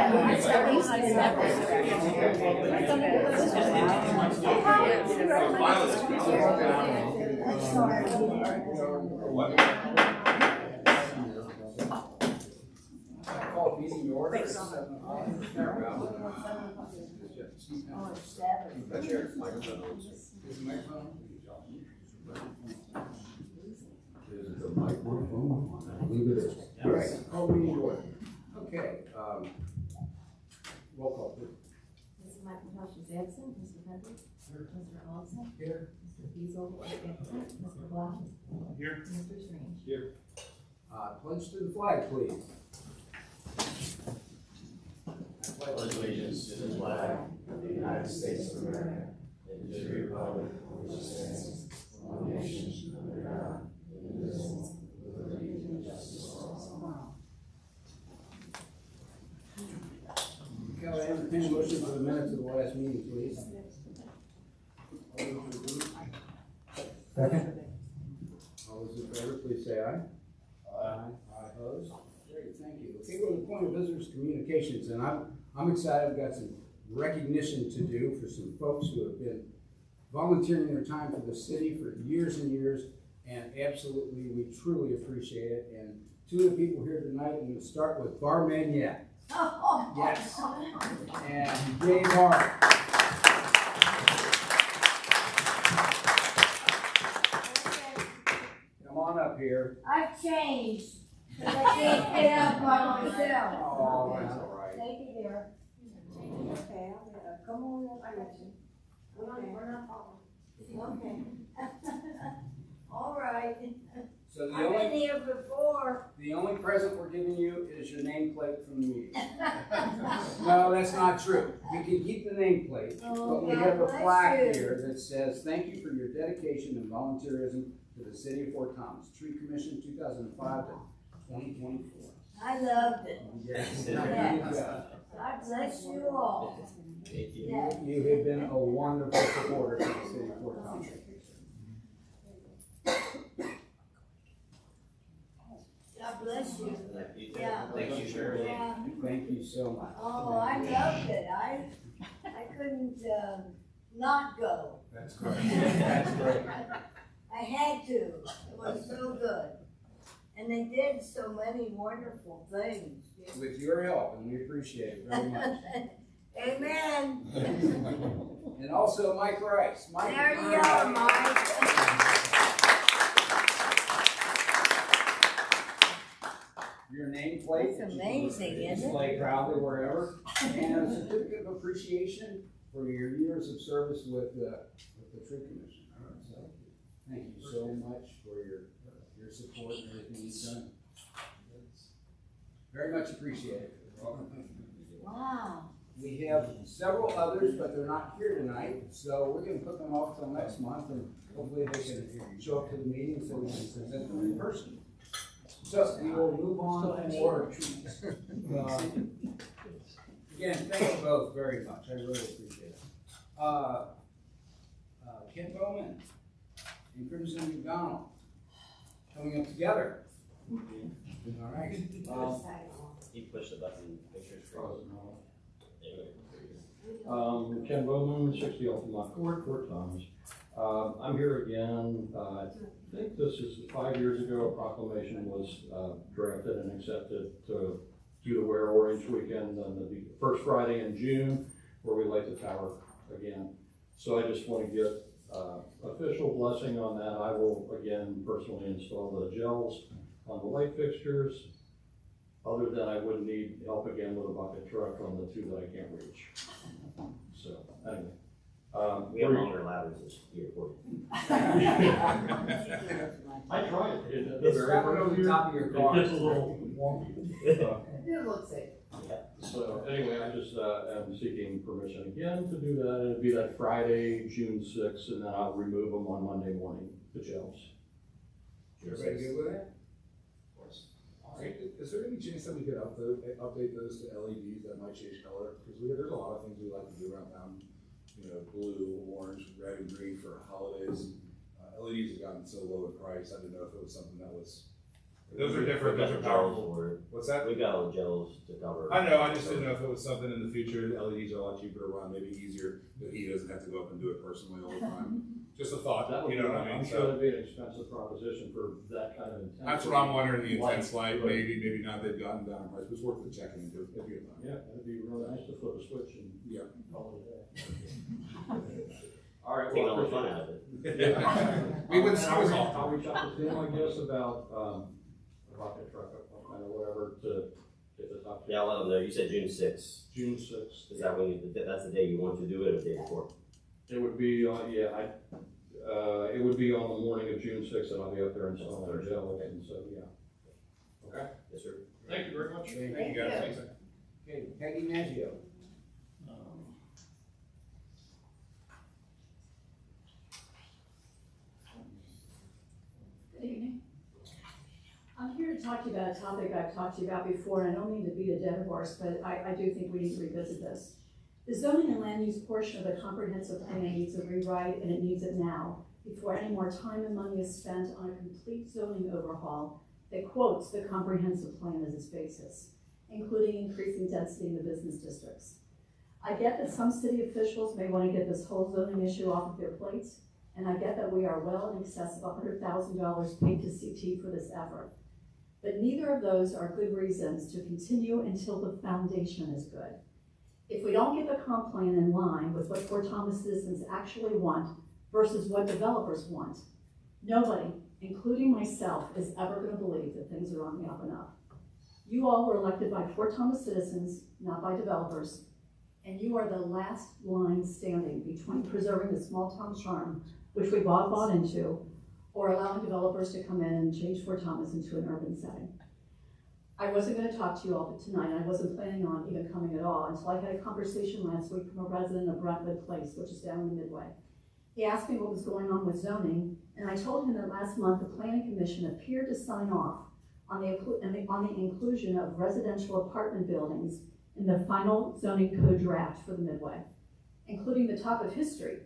Call meeting to order. Is the microphone? Leave it is. All right, call meeting to order. Okay, roll call, please. Mr. McIntosh is absent. Mr. Hunter? Here. Mr. Olson? Here. Mr. Beazle is absent. Mr. Blau? Here. Mr. Strange? Here. Pledge to the flag, please. I pledge Allegiance to the flag of the United States of America and to the republic for which it stands, one nation under God, indivisible, with liberty and justice for all. Kelly, I entertain a motion for the minutes of the last meeting, please. Second. All those in favor, please say aye. Aye. Opposed? Great, thank you. Okay, we're on the point of visitors communications, and I'm excited. We've got some recognition to do for some folks who have been volunteering their time for the city for years and years, and absolutely, we truly appreciate it. And two of the people here tonight, I'm going to start with Bar Magnette. Yes. And Dave Hart. Come on up here. I've changed, because I can't get up by myself. Oh, that's all right. Thank you, dear. Okay, come on up, I got you. We're not falling. Okay. All right. So I've been here before. the only present we're giving you is your nameplate from the meeting. No, that's not true. You can keep the nameplate, but we have a plaque here that says, "Thank you for your dedication and volunteerism to the city of Fort Thomas. Tree Commission 2005 to 2024. I loved it. Yes. God bless you all. Thank you. Yeah. You have been a wonderful supporter to the city of Fort Thomas. God bless you. Thank you. Yeah. Thank you, Shirley. Yeah. Thank you so much. Oh, I loved it. I couldn't, not go. That's great. That's great. I had to. It was so good. And they did so many wonderful things. With your help, and we appreciate it very much. Amen. And also Mike Rice. Mike. There you are, Mike. Your nameplate. That's amazing, isn't it? Display proudly wherever. And a certificate of appreciation for your years of service with the Tree Commission. So, thank you so much for your support and everything you've done. Very much appreciated. Wow. We have several others, but they're not here tonight, so we're going to put them off till next month, and hopefully they can show up to the meeting so we can present them in person. So we will move on for again, thank you both very much. I really appreciate it. Ken Bowman and Crimson McDonald coming up together. All right. You push the button, pictures for Ken Bowman, 60 Altamont Court, Fort Thomas. I'm here again. I think this is 5 years ago. A proclamation was drafted and accepted to do the Wear Orange weekend on the first Friday in June, where we light the tower again. So I just want to get official blessing on that. I will again personally install the gels on the light fixtures. Other than I would need help again with a bucket truck on the two that I can't reach. So anyway. We have longer ladders this year for you. I tried it. It's that one over the top of your car. It gets a little wonky. It looks like. So anyway, I just am seeking permission again to do that. And it'll be that Friday, June 6th, and then I'll remove them on Monday morning, the shelves. Everybody good with that? Of course. All right. Is there any chance that we could update those to LEDs that might change color? Because there's a lot of things we like to do around town. You know, blue, orange, red, and green for holidays. LEDs have gotten so low in price. I didn't know if it was something that was Those are different, those are powerful. What's that? We've got all the gels to cover. I know, I just didn't know if it was something in the future, the LEDs are a lot cheaper to run, maybe easier, that he doesn't have to go up and do it personally all the time. Just a thought, That would you know be, what I mean? I'm sure So, that'd be an expensive proposition for that kind of intensity. that's what I'm wondering, the intense light, Right. maybe not, they've gotten down in price, but it's worth the checking into, it'd be a thought. Yeah, that'd be really nice to flip a switch and Yeah. call it a day. All right, Take well, all I the fun appreciate out of it. We wouldn't, I was I'll all. reach out to Tim, I guess, about, a rocket truck or whatever to get this up. Yeah, I'll let them know. You said June 6th. June sixth. Is that when you, that's the day you want to do it or the day before? It would be, it would be on the morning of June sixth that I'll be up there installing our gel, and so, yeah. Okay, Yes, sir. thank you very much. Thank you guys. Thanks. Okay, Peggy Maggio. Good evening. I'm here to talk to you about a topic I've talked to you about before, and I don't mean to beat a dead horse, but I do think we need to revisit this. The zoning and land use portion of the comprehensive plan needs a rewrite, and it needs it now, before any more time and money is spent on a complete zoning overhaul that quotes the comprehensive plan as its basis, including increasing density in the business districts. I get that some city officials may want to get this whole zoning issue off of their plates, and I get that we are well in excess of $100,000 paid to CT for this effort. But neither of those are good reasons to continue until the foundation is good. If we don't get the comp plan in line with what Fort Thomas citizens actually want versus what developers want, nobody, including myself, is ever going to believe that things are on the up and up. You all were elected by Fort Thomas citizens, not by developers, and you are the last line standing between preserving the small town charm, which we've all bought into, or allowing developers to come in and change Fort Thomas into an urban setting. I wasn't going to talk to you all tonight. I wasn't planning on even coming at all until I had a conversation last week from a resident of Brentwood Place, which is down in the Midway. He asked me what was going on with zoning, and I told him that last month the Planning Commission appeared to sign off on the inclusion of residential apartment buildings in the final zoning code draft for the Midway, including the top of history.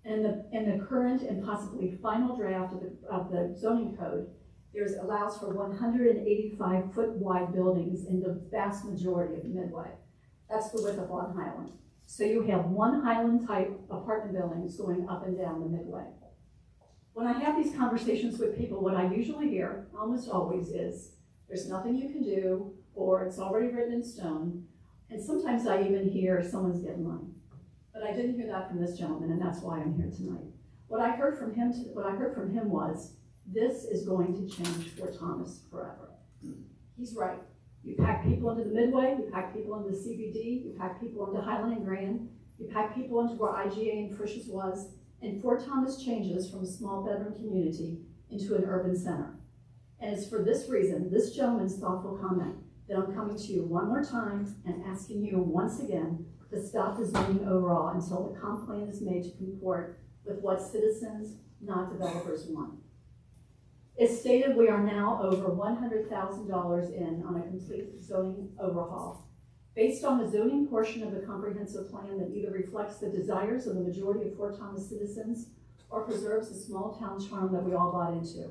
In the current and possibly final draft of the zoning code, allows for 185-foot wide buildings in the vast majority of the Midway. That's the width of Long Highland. So you have one Highland type apartment buildings going up and down the Midway. When I have these conversations with people, what I usually hear, almost always, is there's nothing you can do, or it's already written in stone. And sometimes I even hear someone's getting money. But I didn't hear that from this gentleman, and that's why I'm here tonight. What I heard from him was, this is going to change Fort Thomas forever. He's right. You pack people into the Midway, you pack people into the CBD, you pack people into Highland and Grand, you pack people into where IGA and Frisch's was, and Fort Thomas changes from a small bedroom community into an urban center. And it's for this reason, this gentleman's thoughtful comment, that I'm coming to you one more time and asking you once again to stop the zoning overall until the comp plan is made to comport with what citizens, not developers, want. As stated, we are now over $100,000 in on a complete zoning overhaul. Based on the zoning portion of the comprehensive plan that either reflects the desires of the majority of Fort Thomas citizens or preserves the small town charm that we all bought into.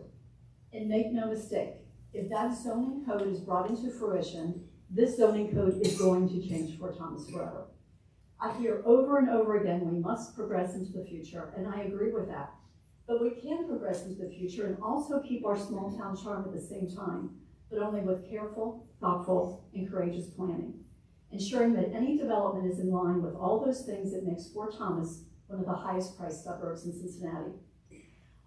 And make no mistake, if that zoning code is brought into fruition, this zoning code is going to change Fort Thomas forever. I hear over and over again, we must progress into the future, and I agree with that. But we can progress into the future and also keep our small town charm at the same time, but only with careful, thoughtful, and courageous planning, ensuring that any development is in line with all those things that makes Fort Thomas one of the highest priced suburbs in Cincinnati.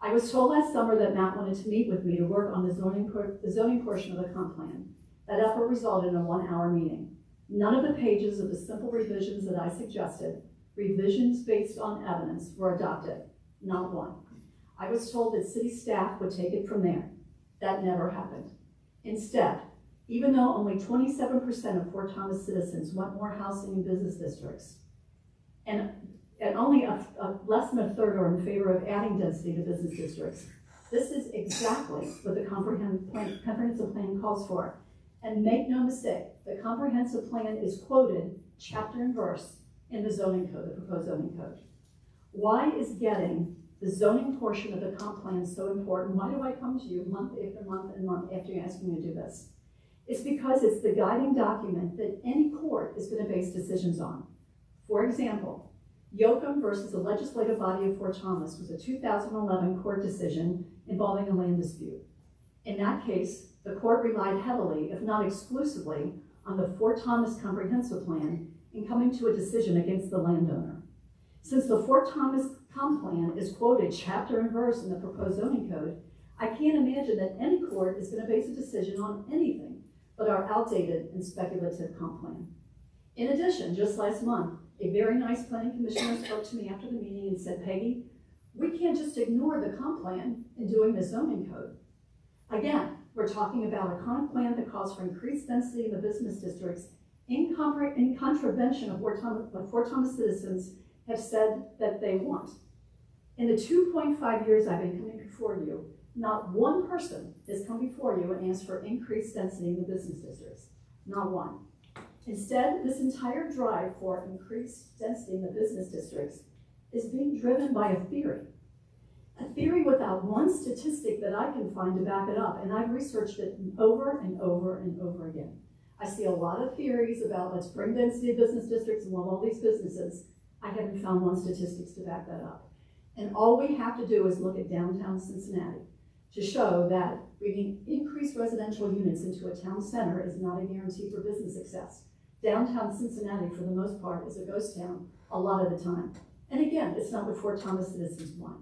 I was told last summer that Matt wanted to meet with me to work on the zoning portion of the comp plan. That effort resulted in a 1-hour meeting. None of the pages of the simple revisions that I suggested, revisions based on evidence, were adopted, not one. I was told that city staff would take it from there. That never happened. Instead, even though only 27% of Fort Thomas citizens want more housing in business districts, and only less than a third are in favor of adding density to business districts, this is exactly what the comprehensive plan calls for. And make no mistake, the comprehensive plan is quoted chapter and verse in the zoning code, the proposed zoning code. Why is getting the zoning portion of the comp plan is so important? Why do I come to you month after month and month after you ask me to do this? It's because it's the guiding document that any court is going to base decisions on. For example, Yocum versus the legislative body of Fort Thomas was a 2011 court decision involving a land dispute. In that case, the court relied heavily, if not exclusively, on the Fort Thomas Comprehensive Plan in coming to a decision against the landowner. Since the Fort Thomas Comp Plan is quoted chapter and verse in the proposed zoning code, I can't imagine that any court is going to base a decision on anything but our outdated and speculative comp plan. In addition, just last month, a very nice planning commissioner spoke to me after the meeting and said, Peggy, we can't just ignore the comp plan in doing the zoning code. Again, we're talking about a comp plan that calls for increased density in the business districts in contravention of what Fort Thomas citizens have said that they want. In the 2.5 years I've been coming before you, not one person has come before you and asked for increased density in the business districts. Not one. Instead, this entire drive for increased density in the business districts is being driven by a theory without one statistic that I can find to back it up, and I've researched it over and over and over again. I see a lot of theories about let's bring density to business districts and want all these businesses. I haven't found one statistics to back that up. And all we have to do is look at downtown Cincinnati to show that bringing increased residential units into a town center is not a guarantee for business success. Downtown Cincinnati, for the most part, is a ghost town a lot of the time. And again, it's not what Fort Thomas citizens want.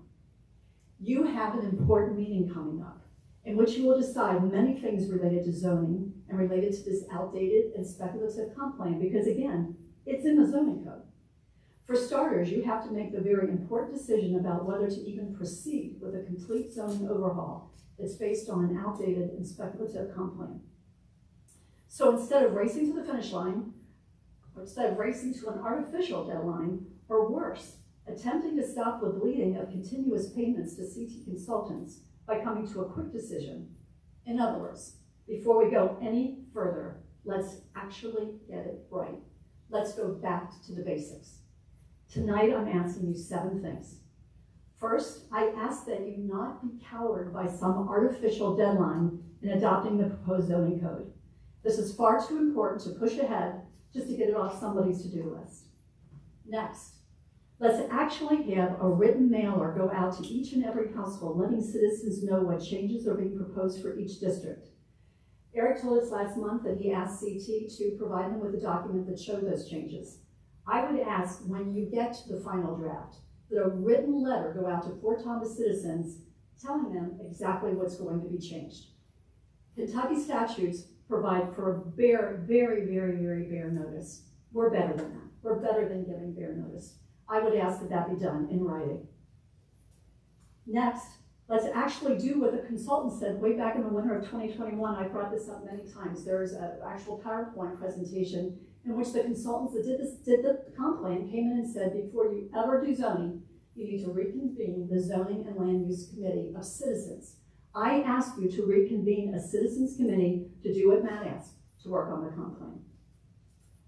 You have an important meeting coming up in which you will decide many things related to zoning and related to this outdated and speculative comp plan, because again, it's in the zoning code. For starters, you have to make the very important decision about whether to even proceed with a complete zoning overhaul that's based on an outdated and speculative comp plan. So instead of racing to the finish line, or instead of racing to an artificial deadline, or worse, attempting to stop the bleeding of continuous payments to CT consultants by coming to a quick decision. In other words, before we go any further, let's actually get it right. Let's go back to the basics. Tonight, I'm asking you 7 things. First, I ask that you not be cowered by some artificial deadline in adopting the proposed zoning code. This is far too important to push ahead just to get it off somebody's to-do list. Next, let's actually have a written mailer go out to each and every household, letting citizens know what changes are being proposed for each district. Eric told us last month that he asked CT to provide him with a document that showed those changes. I would ask, when you get to the final draft, that a written letter go out to Fort Thomas citizens telling them exactly what's going to be changed. Kentucky statutes provide for a very, very bare notice. We're better than that. We're better than giving bare notice. I would ask that that be done in writing. Next, let's actually do what the consultant said way back in the winter of 2021. I brought this up many times. There's an actual PowerPoint presentation in which the consultants that did the comp plan came in and said, before you ever do zoning, you need to reconvene the Zoning and Land Use Committee of Citizens. I ask you to reconvene a citizens committee to do what Matt asked, to work on the comp plan.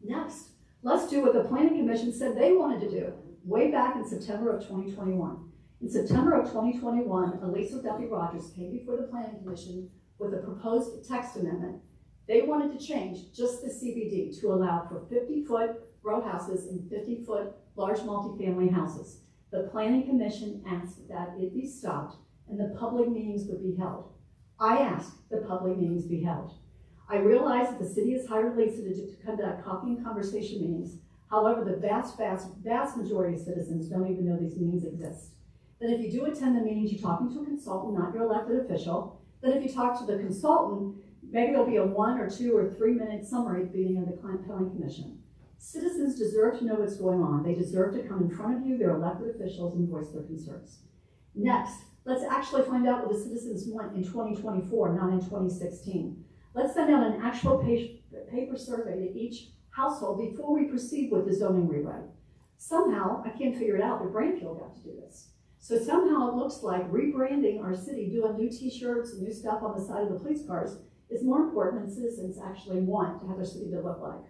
Next, let's do what the Planning Commission said they wanted to do way back in September of 2021. In September of 2021, Elisa Duffy Rogers came before the Planning Commission with a proposed text amendment. They wanted to change just the CBD to allow for 50-foot row houses and 50-foot large multifamily houses. The Planning Commission asked that it be stopped and the public meetings would be held. I asked the public meetings be held. I realize that the city has hired Lisa to conduct coffee and conversation meetings. However, the vast majority of citizens don't even know these meetings exist. Then if you do attend the meetings, you're talking to a consultant, not your elected official. Then if you talk to the consultant, maybe there'll be a 1 or 2 or 3 minute summary at the beginning of the Planning Commission. Citizens deserve to know what's going on. They deserve to come in front of you, their elected officials, and voice their concerns. Next, let's actually find out what the citizens want in 2024, not in 2016. Let's send out an actual paper survey to each household before we proceed with the zoning rewrite. Somehow, I can't figure it out, but Brainfield got to do this. So somehow it looks like rebranding our city, doing new t-shirts and new stuff on the side of the police cars is more important than citizens actually want to have their city to look like.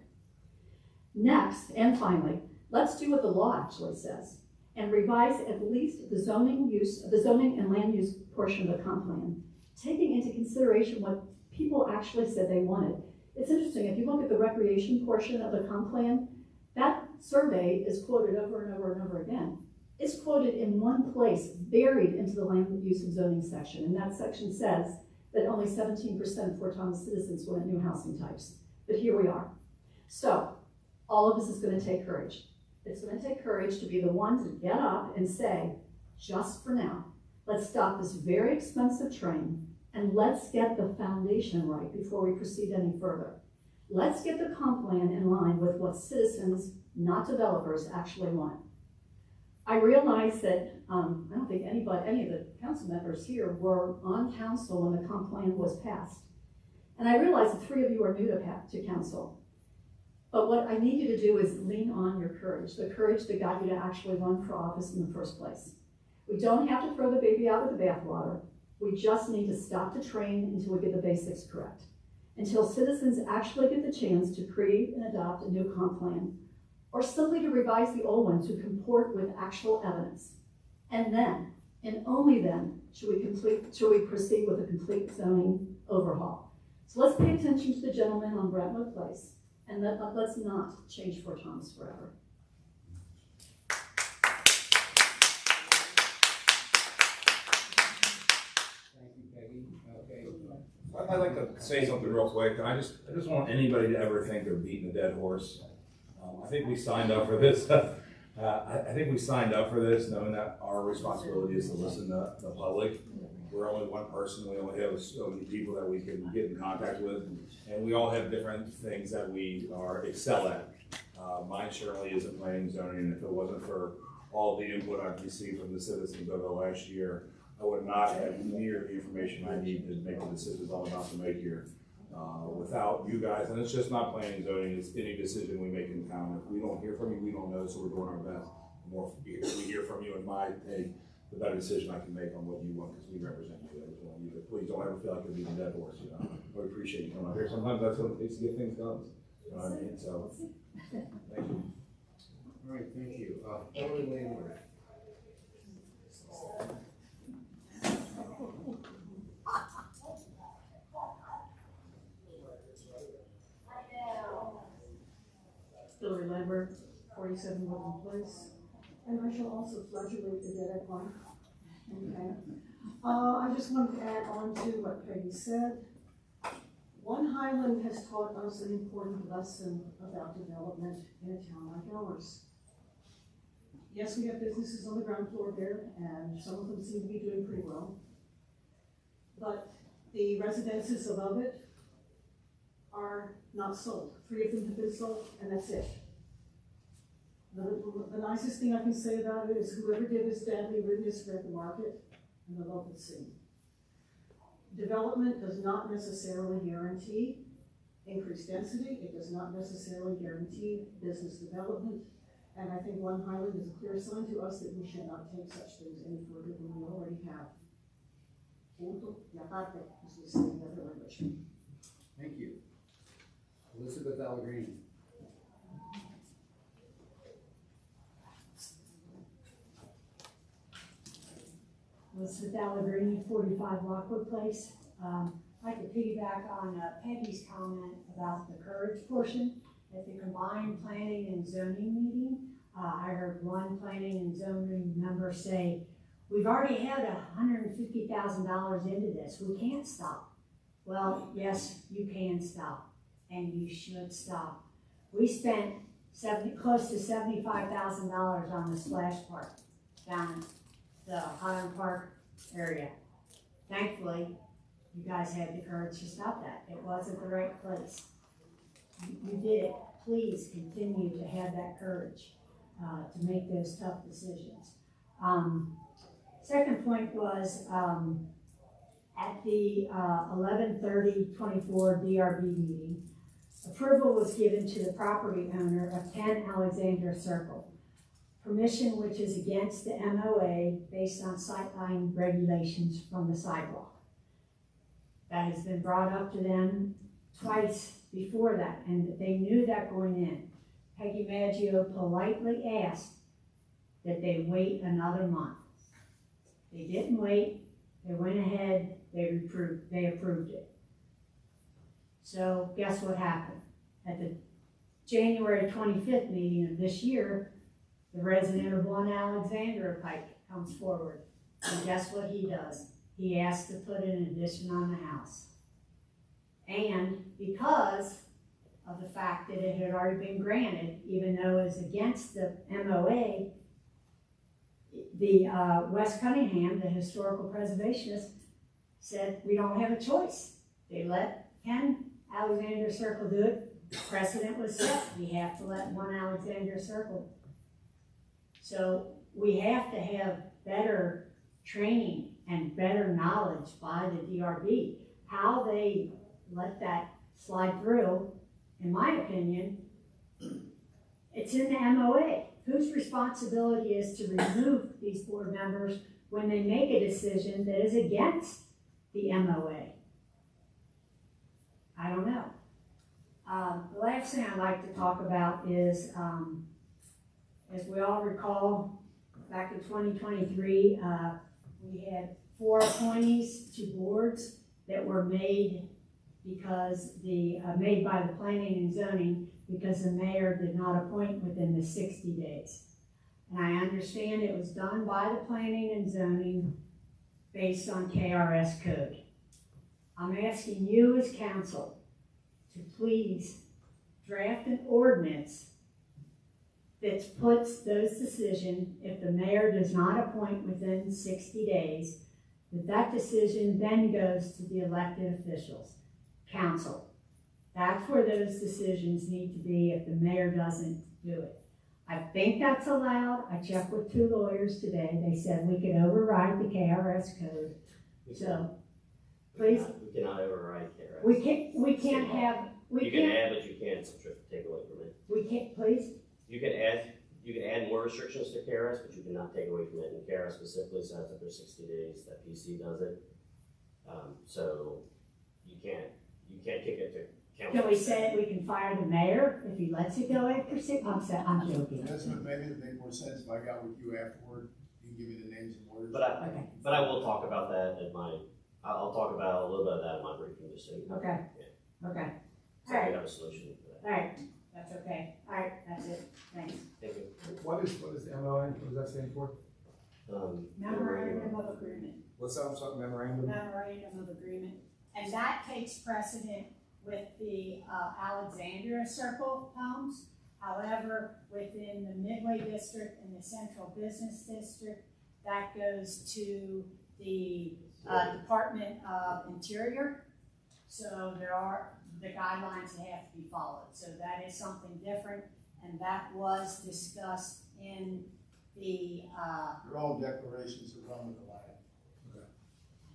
Next, and finally, let's do what the law actually says. and revise at least the zoning and land use portion of the comp plan, taking into consideration what people actually said they wanted. It's interesting, if you look at the recreation portion of the comp plan, that survey is quoted over and over and over again. It's quoted in one place, buried into the land use and zoning section, and that section says that only 17% of Fort Thomas citizens want new housing types. But here we are. So, all of this is gonna take courage. It's gonna take courage to be the one to get up and say, just for now, let's stop this very expensive train and let's get the foundation right before we proceed any further. Let's get the comp plan in line with what citizens, not developers, actually want. I realize that, I don't think any of the council members here were on council when the comp plan was passed. And I realize the three of you are new to council. But what I need you to do is lean on your courage, the courage that got you to actually run for office in the first place. We don't have to throw the baby out with the bathwater. We just need to stop the train until we get the basics correct. Until citizens actually get the chance to create and adopt a new comp plan, or simply to revise the old one to comport with actual evidence. And then, and only then, should we proceed with a complete zoning overhaul. So let's pay attention to the gentleman on Brentwood Place, and let's not change Fort Thomas forever. Thank you, Peggy. Okay. I'd like to say something real quick. I just want anybody to ever think they're beating a dead horse. I think we signed up for this. I think we signed up for this knowing that our responsibility is to listen to the public. We're only one person. We only have so many people that we can get in contact with, and we all have different things that we excel at. Mine surely isn't planning and zoning, and if it wasn't for all the input I've received from the citizens over the last year, I would not have near the information I need to make the decisions I'm about to make here. Without you guys, and it's just not planning and zoning, it's any decision we make in town. If we don't hear from you, we don't know, so we're doing our best. The more we hear from you and the better decision I can make on what you want, because we represent you. I just want you to, please don't ever feel like you're being a dead horse, you know. I appreciate you coming out here. Sometimes that's what it takes to get things done. You know what I mean? So, thank you. All right, thank you. Elder Landwehr. Hillary Lambert, 47 Woodland Place, and I shall also flagellate the dead at one. Okay. I just wanted to add on to what Peggy said. One Highland has taught us an important lesson about development in a town like ours. Yes, we have businesses on the ground floor there, and some of them seem to be doing pretty well. But the residences above it are not sold. 3 of them have been sold, and that's it. The nicest thing I can say about it is whoever did this badly really spread the market and the local scene. Development does not necessarily guarantee increased density. It does not necessarily guarantee business development. And I think One Highland is a clear sign to us that we should not take such things any further than we already have. Punto y aparte, as we say in the other language. Thank you. Elizabeth Allegrini. Elizabeth Allegrini, 45 Lockwood Place. I'd like to piggyback on Peggy's comment about the courage portion. At the combined planning and zoning meeting, I heard one planning and zoning member say, "We've already had $150,000 into this. We can't stop." Well, yes, you can stop, and you should stop. We spent close to $75,000 on the splash park down the Highland Park area. Thankfully, you guys had the courage to stop that. It wasn't the right place. You did it. Please continue to have that courage to make those tough decisions. Second point was at the 11/30/24 DRB meeting, approval was given to the property owner of 10 Alexander Circle. Permission which is against the MOA based on sightline regulations from the sidewalk. That has been brought up to them twice before that, and they knew that going in. Peggy Maggio politely asked that they wait another month. They didn't wait, they went ahead, they approved it. So guess what happened? At the January 25th meeting of this year, the resident of 1 Alexandra Pike comes forward. And guess what he does? He asks to put an addition on the house. And because of the fact that it had already been granted, even though it was against the MOA, the West Cunningham, the historical preservationist, said, we don't have a choice. They let Ken Alexandra Circle do it. Precedent was set. We have to let 1 Alexandra Circle. So we have to have better training and better knowledge by the DRB. How they let that slide through, in my opinion, it's in the MOA. Whose responsibility is to remove these board members when they make a decision that is against the MOA? I don't know. The last thing I'd like to talk about is, as we all recall, back in 2023, we had 4 appointees to boards that were made because made by the planning and zoning because the mayor did not appoint within the 60 days. And I understand it was done by the planning and zoning based on KRS code. I'm asking you as council to please draft an ordinance that puts those decisions, if the mayor does not appoint within 60 days, that decision then goes to the elected officials, council. That's where those decisions need to be if the mayor doesn't do it. I think that's allowed. I checked with 2 lawyers today. They said we could override the KRS code. So, please. We cannot override KRS. We can't have, You can add, but you can't take away from it. we can't, please? You can add more restrictions to KRS, but you cannot take away from it. And KRS specifically says that there's 60 days that PC does it. So you can't kick it to council. Can we say we can fire the mayor if he lets it go after 6? I'm joking. That's what maybe it'd make more sense if I got with you afterward, you can give me the names and orders. Okay. But I will talk about that I'll talk about a little bit of that in my briefing, just so you know. Okay. Okay. So we have a solution for that. All right, that's okay. All right, that's it. Thanks. Thank you. What is the MOA? What does that stand for? Memorandum of agreement. What's that, something memorandum? Memorandum of agreement. And that takes precedent with the Alexandria Circle homes. However, within the Midway District and the Central Business District, that goes to the Department of Interior. So there are the guidelines that have to be followed. So that is something different, and that was discussed in the They're all declarations that run with the land.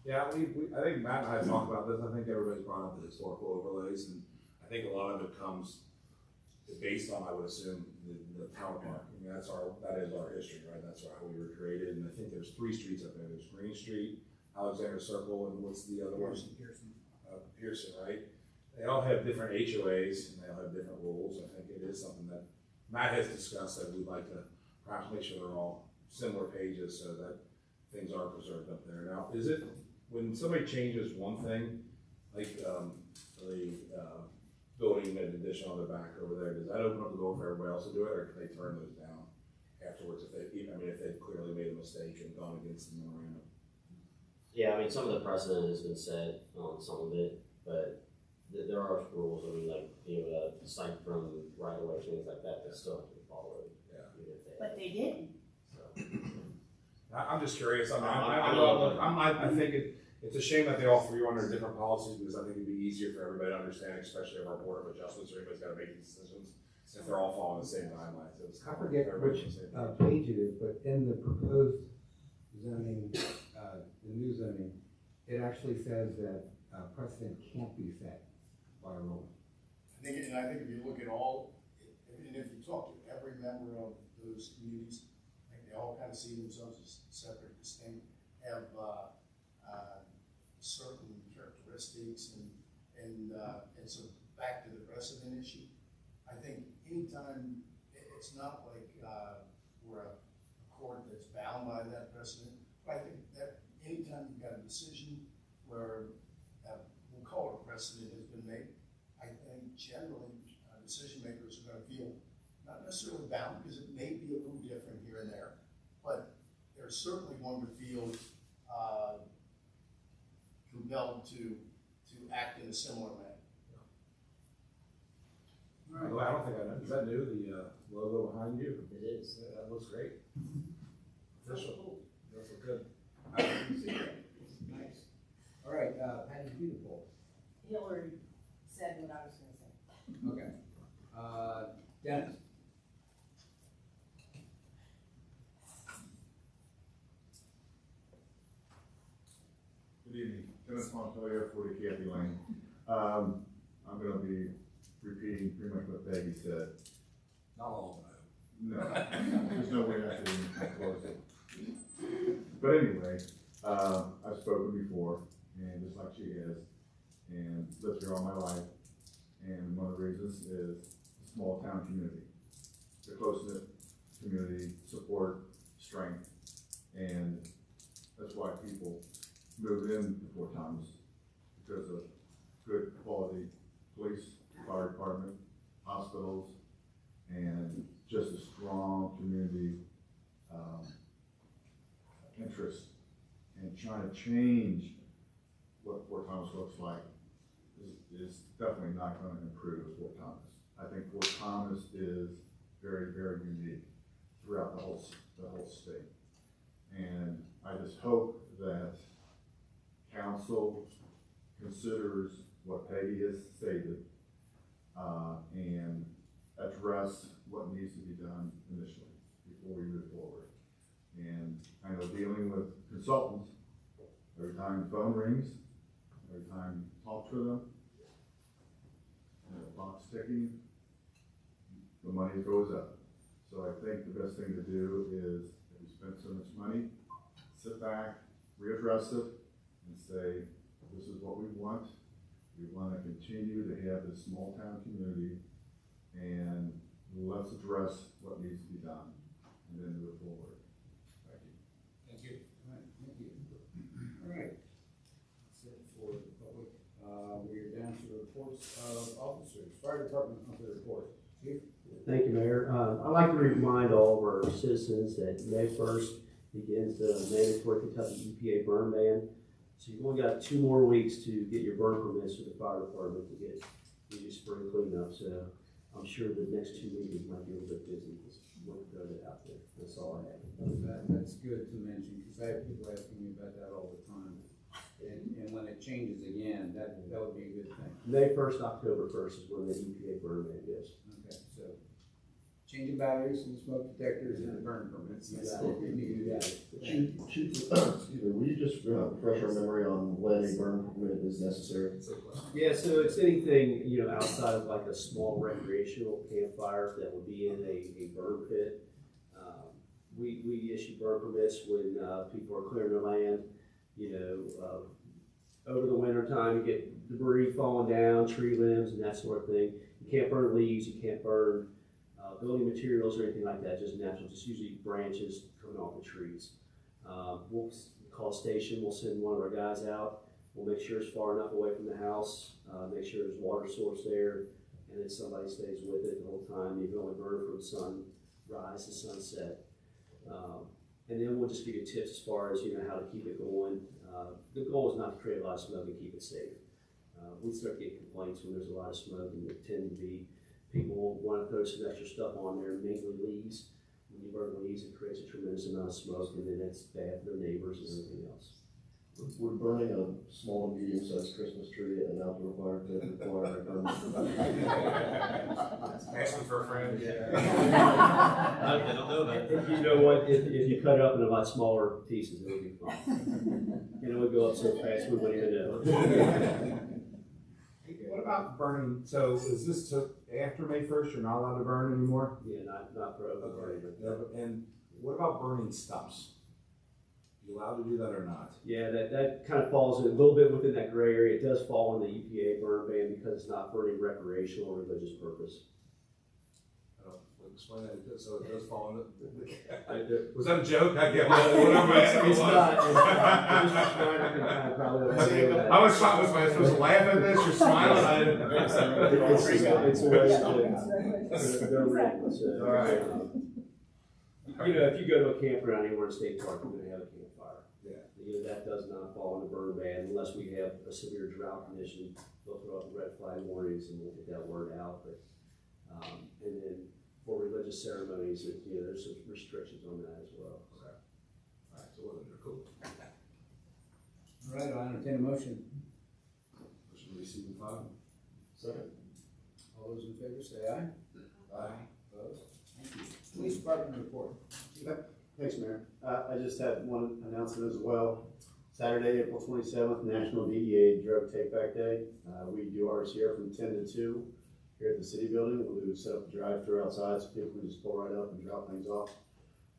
Yeah, I think Matt and I have talked about this. I think everybody's brought up the historical overlays, and I think a lot of it comes based on, I would assume, the power park. I mean, that is our history, right? That's how we were created. And I think there's 3 streets up there. There's Green Street, Alexander Circle, and what's the other one? Pearson, right? They all have different HOAs and they all have different rules. I think it is something that Matt has discussed that we'd like to perhaps make sure they're all similar pages so that things are preserved up there. Now, is it, when somebody changes one thing, like the building an addition on the back over there, does that open up the door for everybody else to do it, or can they turn those down afterwards if they've clearly made a mistake and gone against the memorandum? Yeah, I mean, some of the precedent has been set on some of it, but there are rules, I mean, like being able to cite from right away, things like that still have to be followed. Yeah. but they didn't. So. I'm just curious. I think it's a shame that they all 3 are under different policies, because I think it'd be easier for everybody to understand, especially if our board of adjustments or anybody's got to make these decisions, if they're all following the same guidelines. I forget which page it is, but in the proposed zoning, the new zoning, it actually says that precedent can't be set by rule. I think if you look at all, and if you talk to every member of those communities, I think they all kind of see themselves as separate, distinct, have certain characteristics, and so back to the precedent issue. I think anytime, it's not like we're a court that's bound by that precedent. But I think that anytime you've got a decision where, we'll call it a precedent has been made, I think generally decision makers are gonna feel not necessarily bound, because it may be a little different here and there, but they're certainly going to feel compelled to act in a similar manner. All right. Well, I don't think I know. Is that new, the logo behind you? It is. Yeah, that looks great. Official. That's good. I didn't see that. Nice. All right, Patty, do the poll. Hillary said what I was gonna say. Okay. Dennis? Good evening, Dennis Montoya, 40 Kathy Lane. I'm gonna be repeating pretty much what Peggy said. Not all No, there's no way I can even close it. But anyway, I've spoken before, and just like she has, and lived here all my life. And one of the reasons is a small town community, the close-knit community, support, strength, and that's why people move in to Fort Thomas, because of good quality police, fire department, hospitals, and just a strong community interest in trying to change what Fort Thomas looks like is definitely not going to improve Fort Thomas. I think Fort Thomas is very, very unique throughout the whole state. And I just hope that council considers what Peggy has stated and address what needs to be done initially before we move forward. And I know dealing with consultants, every time the phone rings, every time you talk to them, and the clock's ticking, the money goes up. So I think the best thing to do is, if you spend so much money, sit back, readdress it, and say, this is what we want. We want to continue to have this small town community, and let's address what needs to be done, and then move forward. Thank you. Thank you. All right, thank you. All right. That's it for the public. We're down to the reports of officers. Fire department monthly report. Chief? Thank you, Mayor. I'd like to remind all of our citizens that May 1st begins the mandatory Kentucky EPA burn ban. So you've only got 2 more weeks to get your burn permits for the fire department to get your spring cleanup. So I'm sure the next 2 meetings might be a little bit busy. Just want to throw that out there. That's all I have. That's good to mention, because I have people asking me about that all the time. And when it changes again, that would be a good thing. May 1st, October 1st is when the EPA burn ban is. Okay, so changing batteries and smoke detectors and the burn permits. That's what we need. Chief, excuse me, will you just refresh our memory on when a burn permit is necessary? Yeah, so it's anything, outside of like a small recreational campfire that would be in a burn pit. We issue burn permits when people are clearing their land. Over the winter time, you get debris falling down, tree limbs and that sort of thing. You can't burn leaves, you can't burn building materials or anything like that, just natural, just usually branches coming off the trees. We'll call a station, we'll send one of our guys out, we'll make sure it's far enough away from the house, make sure there's water source there, and then somebody stays with it the whole time. You can only burn from sunrise to sunset. And then we'll just give you tips as far as how to keep it going. The goal is not to create a lot of smoke and keep it safe. We start getting complaints when there's a lot of smoke, and there tend to be people want to throw some extra stuff on there, mainly leaves. When you burn leaves, it creates a tremendous amount of smoke, and then it's bad for their neighbors and everything else. Would burning a small and medium-sized Christmas tree at an outdoor fire pit require a permit? Asking for a friend. I don't know that. If you know what, if you cut it up into much smaller pieces, it would be fine. It would go up so fast we wouldn't even know. What about burning? So is this after May 1st? You're not allowed to burn anymore? Yeah, not for open burning. And what about burning stumps? Are you allowed to do that or not? Yeah, that kind of falls a little bit within that gray area. It does fall in the EPA burn ban because it's not for any recreational or religious purpose. explain that, so it does fall into. I- Was that a joke? I get It's not, Mr. Schneider can kind of probably understand that. I was supposed to laugh at this, you're smiling, I didn't. It's a way to go around, so. All right. You know, if you go to a campground anywhere in state park, you're gonna have a campfire. Yeah. You know, that does not fall under burn ban unless we have a severe drought condition. They'll throw up red flag warnings and we'll get that word out, but, and then for religious ceremonies, you know, there's some restrictions on that as well. Okay. All right, so they're cool. All right, I'll entertain a motion. Motion to receive and file. Second. All those in favor say aye. Aye. Opposed? Thank you. Police Department report. Thanks, Mayor. I just had one announcement as well. Saturday, April 27th, National DEA Drug Take Back Day. We do ours here from 10 to 2 here at the city building. We'll set up a drive-through outside so people can just pull right up and drop things off.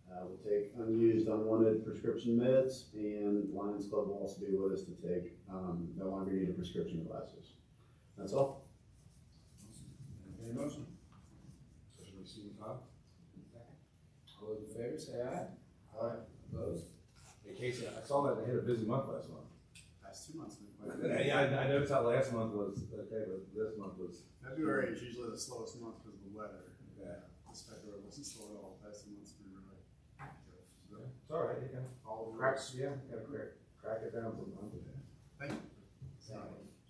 We'll take unused, unwanted prescription meds, and Lions Club will also be with us to take no longer needed prescription glasses. That's all. Entertain a motion. Motion to receive and file. All those in favor say aye. Aye. Opposed? Hey Casey, I saw that they had a busy month last month. Last 2 months. Yeah, I noticed how last month was, okay, but this month was. February is usually the slowest month because of the weather. Yeah. This February wasn't slow at all. Past 2 months have been really active. It's all right, you can, All cracks, yeah, gotta crack it down from month to day. Thank you.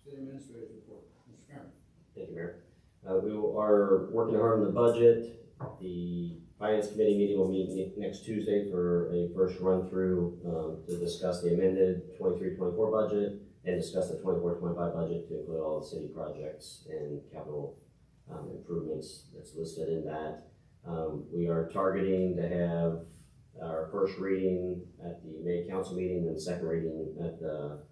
City Administrator's report. Mr. Cameron. Thank you, Mayor. We are working hard on the budget. The Finance Committee meeting will meet next Tuesday for a first run through to discuss the amended 23-24 budget and discuss the 24-25 budget to include all the city projects and capital improvements that's listed in that. We are targeting to have our first reading at the May council meeting and the second reading at the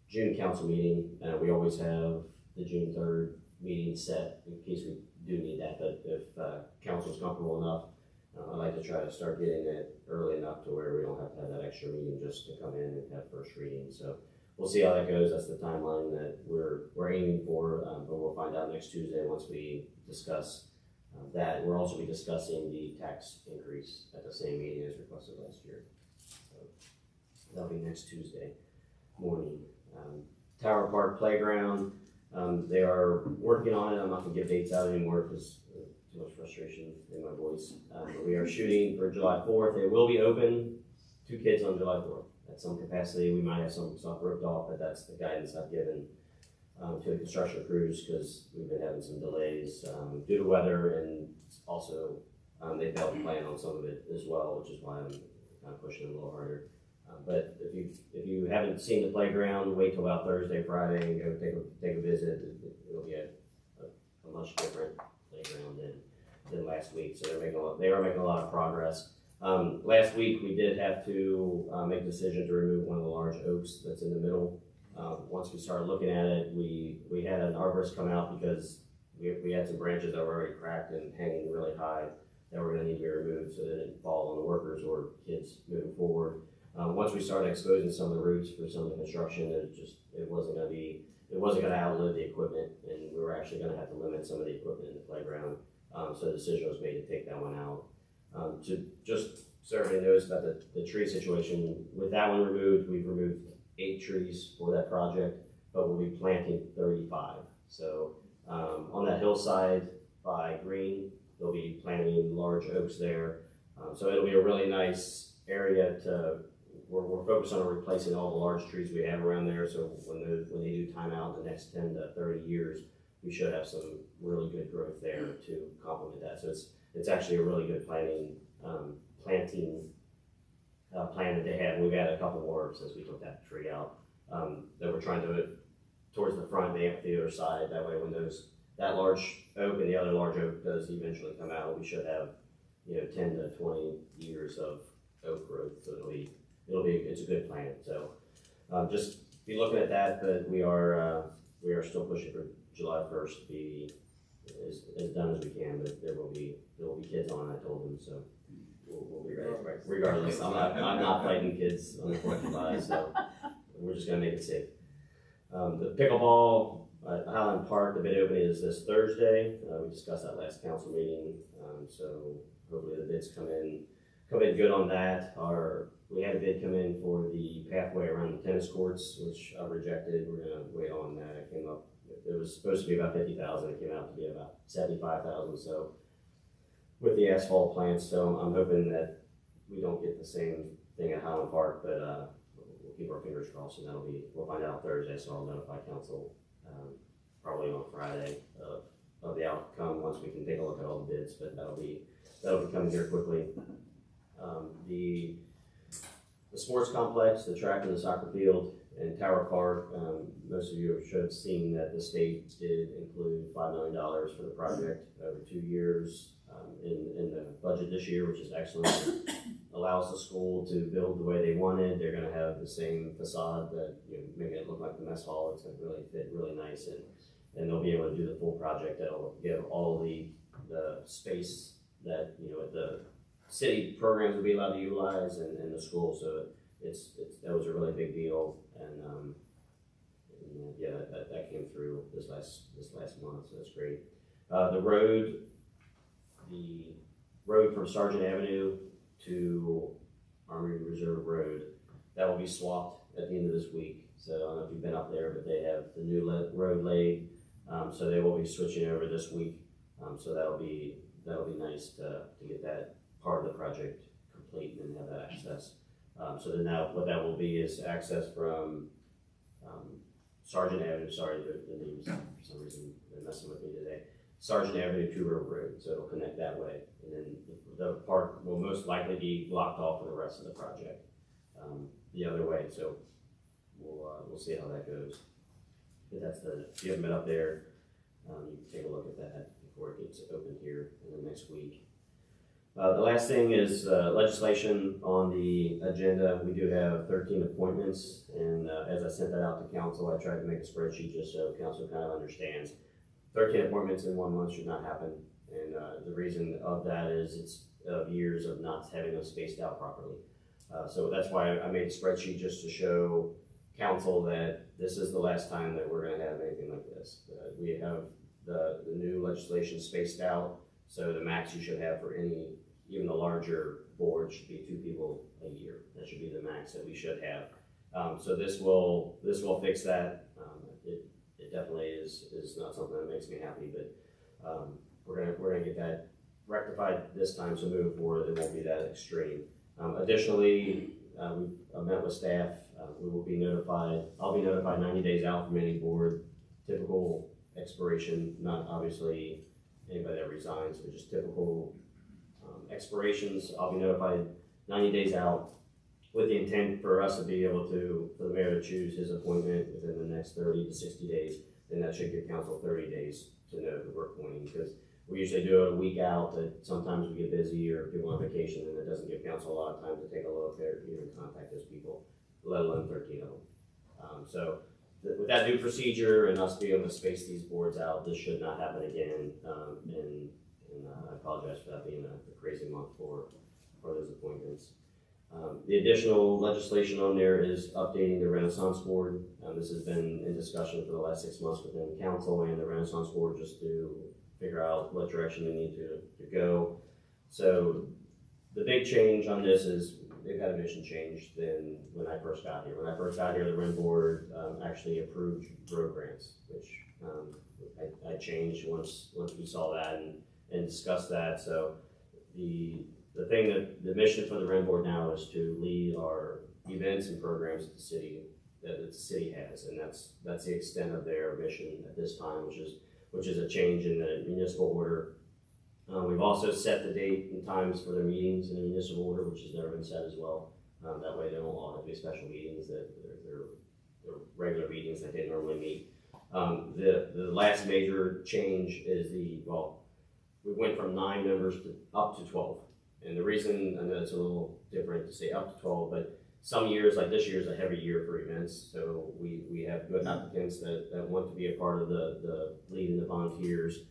June council meeting. We always have the June 3rd meeting set in case we do need that, but if council's comfortable enough, I'd like to try to start getting it early enough to where we don't have to have that extra meeting just to come in and have first reading. So we'll see how that goes. That's the timeline that we're aiming for, but we'll find out next Tuesday once we discuss that. We'll also be discussing the tax increase at the same meeting as requested last year. So that'll be next Tuesday morning. Tower Park Playground, they are working on it. I'm not gonna give dates out anymore because too much frustration in my voice. But we are shooting for July 4th. It will be open to kids on July 4th. At some capacity, we might have some stuff roped off, but that's the guidance I've given to the construction crews because we've been having some delays due to weather, and also they failed to plan on some of it as well, which is why I'm kind of pushing it a little harder. But if you haven't seen the playground, wait till about Thursday, Friday, and go take a visit. It'll be a much different playground than last week. So they are making a lot of progress. Last week we did have to make a decision to remove one of the large oaks that's in the middle. Once we started looking at it, we had an arborist come out because we had some branches that were already cracked and hanging really high that were going to need to be removed so they didn't fall on the workers or kids moving forward. Once we started exposing some of the roots for some of the construction, it wasn't going to outlive the equipment, and we were actually going to have to limit some of the equipment in the playground. So the decision was made to take that one out. To just so everybody knows about the tree situation, with that one removed, we've removed 8 trees for that project, but we'll be planting 35. So on that hillside by Green, they'll be planting large oaks there. So it'll be a really nice area we're focused on replacing all the large trees we have around there. So when they do time out in the next 10 to 30 years, we should have some really good growth there to complement that. So it's actually a really good planting plan that they had. We've had a couple more since we took that tree out that we're trying to do it towards the front, the amphitheater side. That way when that large oak and the other large oak does eventually come out, we should have 10 to 20 years of oak growth. So it's a good plan. So just be looking at that, but we are still pushing for July 1st to be as done as we can, but there will be kids on, I told them, so we'll be ready regardless. I'm not fighting kids on the 4th of July, so we're just gonna make it safe. The pickleball at Highland Park, the bid opening is this Thursday. We discussed that last council meeting, so bids come in good on that. We had a bid come in for the pathway around the tennis courts, which I rejected. We're gonna wait on that. It came up, it was supposed to be about 50,000. It came out to be about 75,000. So with the asphalt plants, so I'm hoping that we don't get the same thing at Highland Park, but we'll keep our fingers crossed, and we'll find out Thursday. So I'll notify council probably on Friday of the outcome once we can take a look at all the bids. But that'll be coming here quickly. The sports complex, the track and the soccer field, and Tower Park. Most of you should have seen that the state did include $5 million for the project over 2 years in the budget this year, which is excellent. It allows the school to build the way they wanted. They're going to have the same facade that, make it look like the mess hall. It's going to really fit really nice, and they'll be able to do the full project. That'll give all the space that the city programs will be allowed to utilize and the school. So that was a really big deal, and yeah, that came through this last month, so that's great. The road from Sargent Avenue to Army Reserve Road, that will be swapped at the end of this week. So I don't know if you've been up there, but they have the new road laid, so they will be switching over this week. So that'll be nice to get that part of the project complete and have that access. So then now what that will be is access from Sargent Avenue. Sorry, the names for some reason they're messing with me today. Sargent Avenue to River Road, so it'll connect that way, and then the part will most likely be blocked off for the rest of the project the other way. So we'll see how that goes. But if you haven't been up there, you can take a look at that before it gets open here in the next week. The last thing is legislation on the agenda. We do have 13 appointments, and as I sent that out to council, I tried to make a spreadsheet just so council kind of understands. 13 appointments in 1 month should not happen, and the reason of that is it's years of not having them spaced out properly. So that's why I made a spreadsheet just to show council that this is the last time that we're going to have anything like this. We have the new legislation spaced out, so the max you should have for even the larger board should be 2 people a year. That should be the max that we should have. So this will fix that. It definitely is not something that makes me happy, but we're gonna get that rectified this time. So moving forward, it won't be that extreme. Additionally, I've met with staff. We will be notified. I'll be notified 90 days out from any board. Typical expiration, not obviously anybody that resigns, but just typical expirations. I'll be notified 90 days out with the intent for us to be able for the mayor to choose his appointment within the next 30 to 60 days. Then that should give council 30 days to know who we're appointing, because we usually do it a week out. That sometimes we get busy or people on vacation, and it doesn't give council a lot of time to take a look or even contact those people, let alone 13 of them. So with that new procedure and us being able to space these boards out, this should not happen again. And I apologize for that being a crazy month for those appointments. The additional legislation on there is updating the Renaissance Board. This has been in discussion for the last 6 months within council and the Renaissance Board, just to figure out what direction they need to go. So the big change on this is they've had a mission change than when I first got here. When I first got here, the REN Board actually approved road grants, which I changed once we saw that and discussed that. So the thing that the mission for the REN Board now is to lead our events and programs that the city has, and that's the extent of their mission at this time, which is a change in the municipal order. We've also set the date and times for their meetings in the municipal order, which has never been set as well. That way they don't all have to be special meetings, that they're regular meetings that they normally meet. The last major change is we went from 9 members up to 12. And the reason, I know it's a little different to say up to 12, but some years, like this year, is a heavy year for events. So we have good applicants that want to be a part of the leading the volunteers,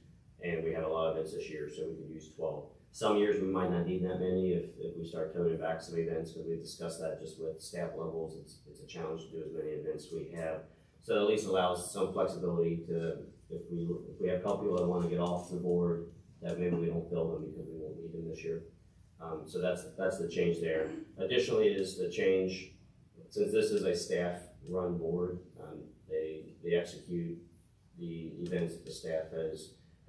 and we have a lot of events this year, so we could use 12. Some years we might not need that many if we start toning back some events, because we've discussed that just with staff levels. It's a challenge to do as many events we have. So at least allows some flexibility to, if we have a couple people that want to get off the board, that maybe we don't fill them because we won't need them this year. So that's the change there. Additionally is the change, since this is a staff-run board, they execute the events that the staff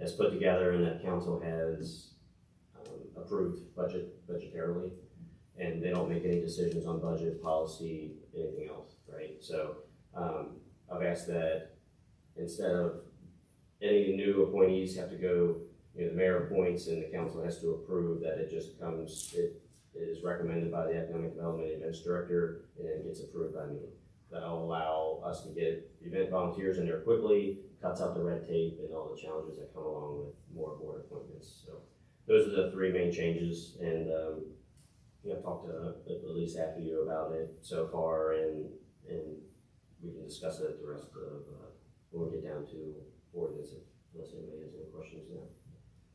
has put together and that council has approved budgetarily, and they don't make any decisions on budget, policy, anything else, right? So I've asked that instead of any new appointees have to go, the mayor appoints and the council has to approve, that it just comes, it is recommended by the Economic Development Events Director and then gets approved by me. That'll allow us to get event volunteers in there quickly, cuts out the red tape and all the challenges that come along with more board appointments. So those are the three main changes, and I've talked to at least half of you about it so far, and we can discuss it the rest of when we get down to ordinance, unless anybody has any questions now.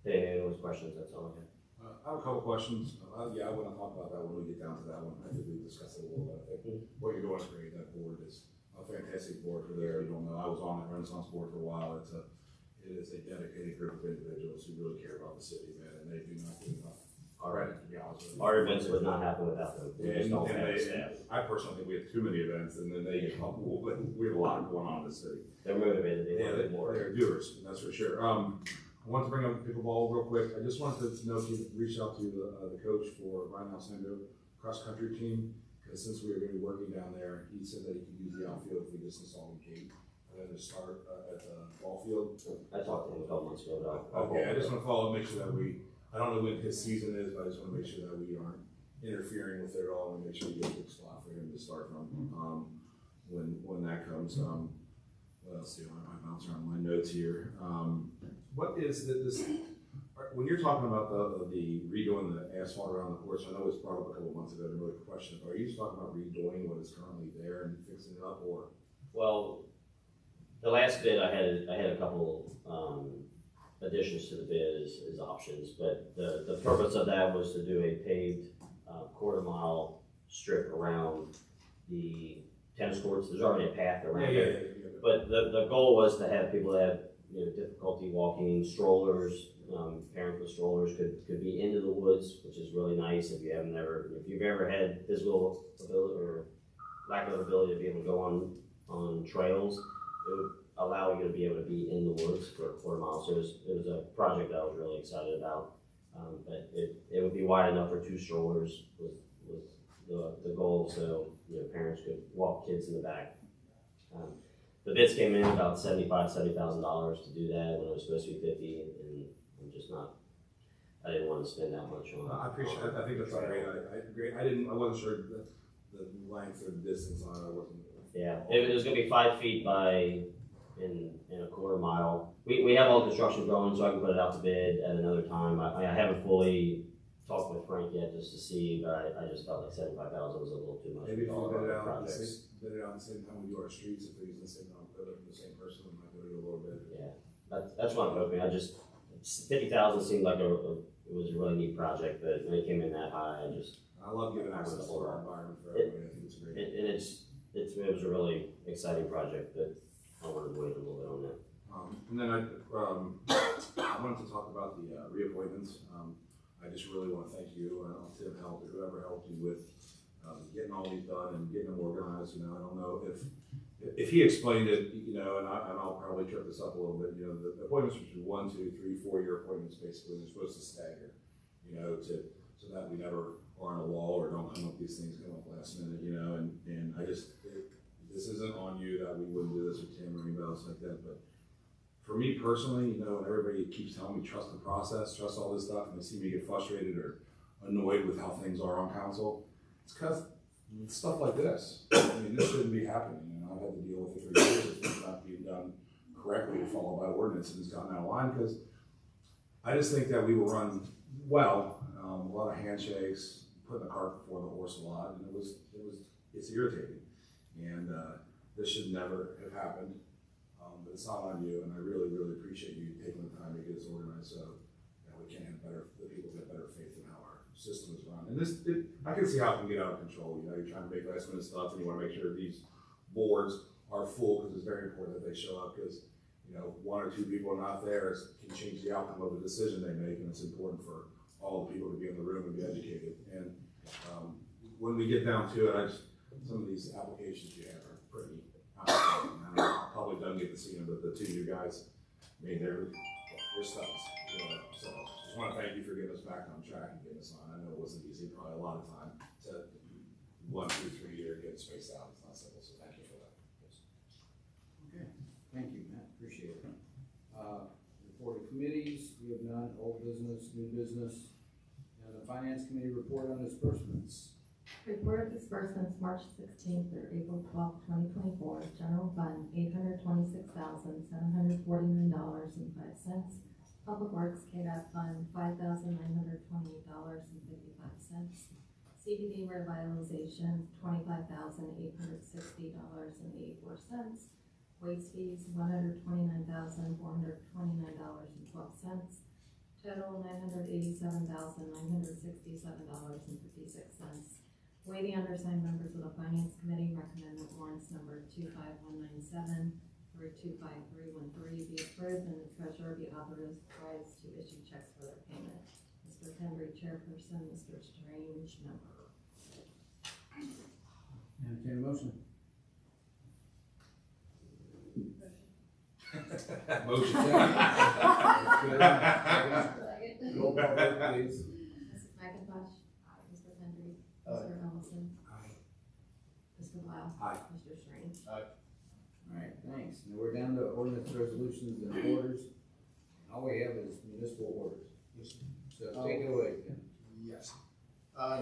If anyone has questions, that's all I have. I have a couple questions. Yeah, I want to talk about that when we get down to that one. I think we discussed it a little bit. I think what you're doing is great. That board is a fantastic board. For those who don't know, I was on the Renaissance board for a while. It is a dedicated group of individuals who really care about the city, man, and they do not get enough credit, to be honest with you. Our events would not happen without them. We just don't have staff. I personally think we have too many events, and then they get humble, but we have a lot going on in the city. They're motivated. They want to do more. They're doers, that's for sure. I want to bring up pickleball real quick. I just wanted to know if you could reach out to the coach for Ryan Alessandro cross country team, because since we were going to be working down there, he said that he could use the outfield if we just installed a gate and then to start at the ball field. I talked to him a couple months ago about. Okay, I just want to follow up, make sure that I don't know when his season is, but I just want to make sure that we aren't interfering with it at all and make sure we get a good spot for him to start from when that comes. What else do I bounce around my notes here? What is this? When you're talking about the redoing the asphalt around the course, I know it was brought up a couple months ago. To really question, are you just talking about redoing what is currently there and fixing it up, or? Well, the last bid I had a couple additions to the bid as options, but the purpose of that was to do a paved quarter-mile strip around the tennis courts. There's already a path around it. But the goal was to have people that have difficulty walking, strollers, parents with strollers could be into the woods, which is really nice if you've ever had physical ability or lack of ability to be able to go on trails. It would allow you to be able to be in the woods for a quarter mile. So it was a project that I was really excited about. But it would be wide enough for two strollers was the goal, so parents could walk kids in the back. The bids came in about $70,000 to do that when it was supposed to be $50,000, and I'm just not. I didn't want to spend that much on. I appreciate it. I think that's great. I agree. I wasn't sure the length or the distance on it. I wasn't. Yeah, it was going to be 5 feet by in a quarter mile. We have all the construction going, so I can put it out to bid at another time. I haven't fully talked with Frank yet just to see, but I just felt like $75,000 was a little too much. Maybe if we all bid of it our out projects. at the same time we do our streets, if we use the same equipment from the same person, we might be able to do a little bit. Yeah, that's what I'm hoping. $50,000 seemed like it was a really neat project, but when it came in that high, I love giving access to our environment for everybody. I think it's great. And it was a really exciting project, but I wanted to wait a little bit on that. And then I wanted to talk about the reappointments. I just really want to thank you, Tim helped, whoever helped you with getting all these done and getting them organized. I don't know if he explained it, and I'll probably trip this up a little bit. The appointments should be 1, 2, 3, 4 year appointments. Basically, they're supposed to stagger, so that we never are on a wall or don't come up these things come up last minute, and I just this isn't on you that we wouldn't do this with Tim or anybody else like that, but for me personally, and everybody keeps telling me trust the process, trust all this stuff, and they see me get frustrated or annoyed with how things are on council. It's because stuff like this. This shouldn't be happening. I've had to deal with it for years. It's not being done correctly to follow by ordinance, and it's gotten out of line because I just think that we will run well. A lot of handshakes, putting the cart before the horse a lot, and it's irritating. And this should never have happened. But it's not on you, and I really, really appreciate you taking the time to get us organized so that we can have the people get better faith in how our system is run. And I can see how it can get out of control. You're trying to make last minute stuff, and you want to make sure these boards are full because it's very important that they show up because 1 or 2 people not there can change the outcome of the decision they make, and it's important for all the people to be in the room and be educated. And when we get down to it, some of these applications you have are pretty complicated. I probably don't get to see them, but the two of you guys, I mean, they're studs. You know, so just want to thank you for getting us back on track and getting us on. I know it wasn't easy, probably a lot of time to 1, 2, 3 year get spaced out. It's not simple, so thank you for that. Okay, thank you, Matt, appreciate it. Report of committees, we have none, old business, new business, and the finance committee report on disbursements. Report of disbursements, March 16th through April 12th, 2024. General fund, $826,749.05. Public Works KDOT fund, $5,928.55. CBD revitalization, $25,860.84. Waste fees, $129,429.12. Total $987,967.56. We, the undersigned members of the Finance Committee, recommend that warrants number 25197 through 25313 be approved and the treasurer be authorized to issue checks for their payment. Mr. Henry, chairperson, Mr. Strange, member. Entertain a motion. Motion. Roll call vote, please. Mrs. McIntosh. Mr. Henry. Mr. Ellison. Mr. Blau. Aye. Mr. Strange. All right, thanks. Now we're down to ordinance resolutions and orders. All we have is municipal orders. So take it away, Ken. Yes.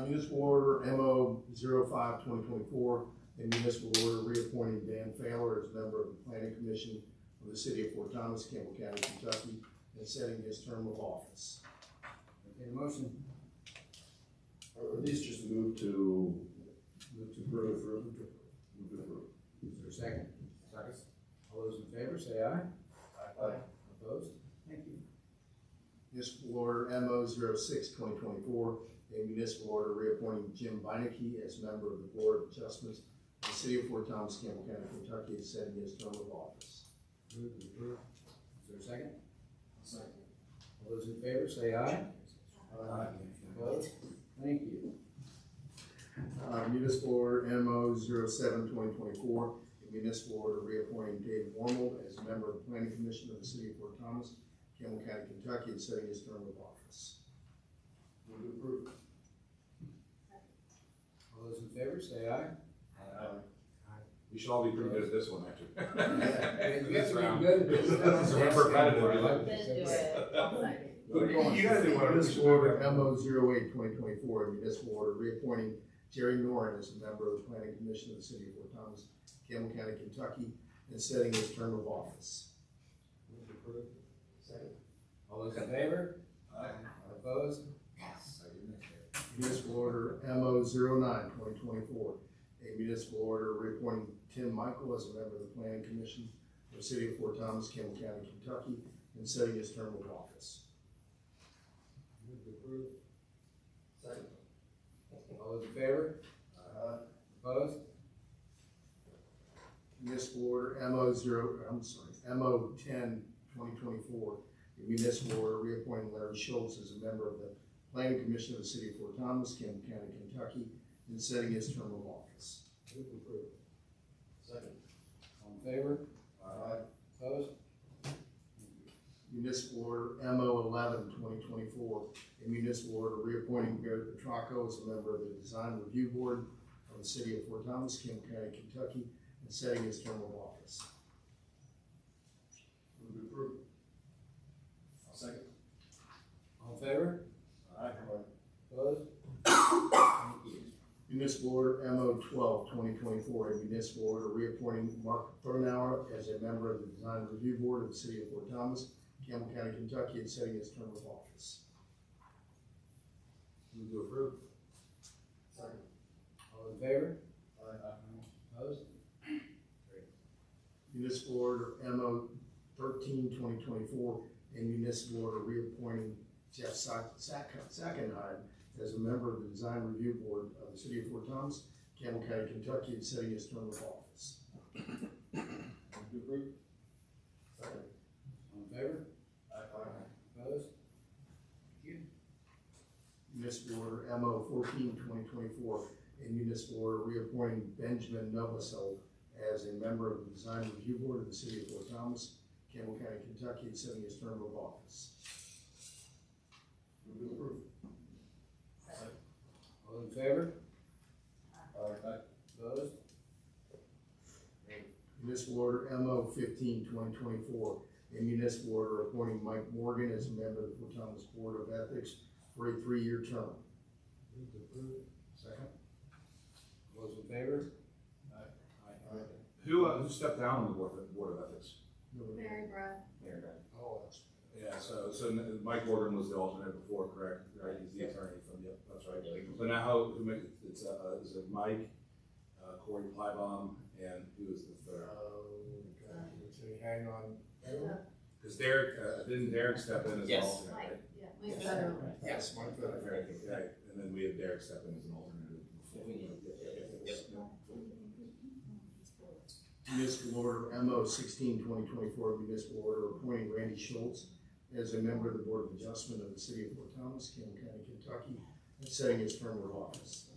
Municipal order MO 05-2024, a municipal order reappointing Dan Failer as member of the Planning Commission of the City of Fort Thomas, Campbell County, Kentucky, and setting his term of office. Entertain a motion. Are these just move to approve? Move to approve. Is there a second? Second. All those in favor, say aye. Aye. Opposed? Thank you. Municipal order MO 06-2024, a municipal order reappointing Jim Beinecke as member of the Board of Adjustments of the City of Fort Thomas, Campbell County, Kentucky, and setting his term of office. Move to approve. Is there a second? Second. All those in favor, say aye. Aye. Opposed? Thank you. Municipal order MO 07-2024, a municipal order reappointing Dave Wormel as a member of the Planning Commission of the City of Fort Thomas, Campbell County, Kentucky, and setting his term of office. Move to approve. All those in favor, say aye. We should all be pretty good at this one, actually. You have to be good at this. So we're repetitive. I like this. You gotta do whatever. Municipal order MO 08-2024, a municipal order reappointing Jerry Noren as a member of the Planning Commission of the City of Fort Thomas, Campbell County, Kentucky, and setting his term of office. Move to approve. Second. All those in favor? Aye. Opposed? Municipal order MO 09-2024, a municipal order reappointing Tim Michael as a member of the Planning Commission of the City of Fort Thomas, Campbell County, Kentucky, and setting his term of office. Move to approve. Second. All those in favor? Opposed? Municipal order MO 10-2024, a municipal order reappointing Larry Schultz as a member of the Planning Commission of the City of Fort Thomas, Campbell County, Kentucky, and setting his term of office. Move to approve. Second. All in favor? Aye. Opposed? Municipal order MO 11-2024, a municipal order reappointing Barrett Petracco as a member of the Design Review Board of the City of Fort Thomas, Campbell County, Kentucky, and setting his term of office. Move to approve. I'll second. All in favor? Aye. Opposed? Thank you. Municipal order MO 12-2024, a municipal order reappointing Mark Thornauer as a member of the Design Review Board of the City of Fort Thomas, Campbell County, Kentucky, and setting his term of office. Move to approve. Second. All in favor? Aye. Opposed? Municipal order MO 13-2024, a municipal order reappointing Jeff Sackenheim as a member of the Design Review Board of the City of Fort Thomas, Campbell County, Kentucky, and setting his term of office. Move to approve. Second. All in favor? Aye. Opposed? Thank you. municipal order MO 14/2024, a municipal order reappointing Benjamin Novosel as a member of the Design Review Board of the City of Fort Thomas, Campbell County, Kentucky, and setting his term of office. Move to approve. All in favor? Aye. Opposed? Municipal order MO 15/2024, a municipal order appointing Mike Morgan as a member of the Fort Thomas Board of Ethics for a 3-year term. Move to approve. Second. All those in favor? Who stepped down on the Board of Ethics? Mary Brad. Oh, that's. Yeah, so Mike Morgan was the alternate before, correct? Right, he's the attorney from, yep, that's right. So now is it Mike, Corey Plybaum, and who is the third? Hang on. Because didn't Derek step in as an Yes. alternate, right? Mike Federer. Yes, Mike Federer. Right, and then we had Derek step in as an alternate. Municipal order MO 16/2024, municipal order appointing Randy Schultz as a member of the Board of Adjustment of the City of Fort Thomas, Campbell County, Kentucky, and setting his term of office.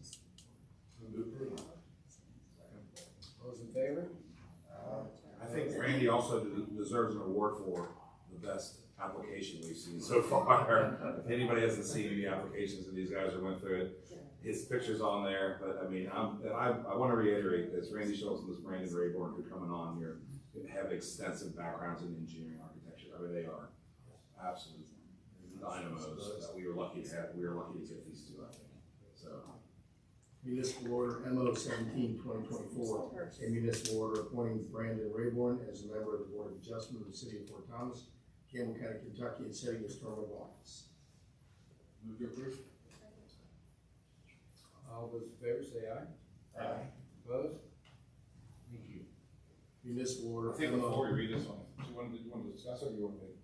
All those in favor? I think Randy also deserves an award for the best application we've seen so far. If anybody hasn't seen any applications and these guys are went through it, his picture's on there, but I mean, I want to reiterate this, Randy Schultz and this Brandon Rayborn who are coming on here have extensive backgrounds in engineering architecture. I mean, they are absolute dynamos that we were lucky to have. We were lucky to get these two, I think, so. Municipal order MO 17/2024, a municipal order appointing Brandon Rayborn as a member of the Board of Adjustment of the City of Fort Thomas, Campbell County, Kentucky, and setting his term of office. Move to approve. All those in favor say aye. Aye. Opposed? Thank you. Municipal order I think MO. before we read this one, do you want to discuss it, or do you want to make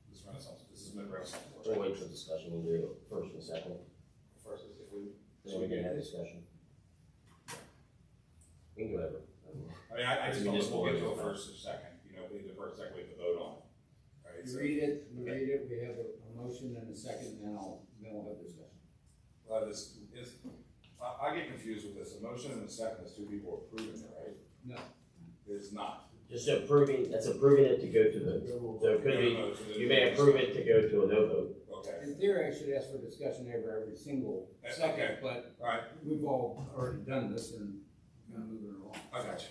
this Renaissance? This is mid-Renaissance. We'll wait for discussion, we'll do it first and second, First, if we. then we can have discussion. We can do whatever. I mean, I just don't know if we'll get to a first or second, we need the first, second, we have to vote on it. Right, You so, read it, we have a motion and a second, and then we'll have discussion. this is, I get confused with this, a motion and a second is two people approving it, right? No. It's not. Just approving, that's approving it to go to the, so it could be, you may approve it to go to a no vote. Okay, In theory, I should ask for discussion every single Okay. second, but all right, we've all already done this and kind of moving along. I got you.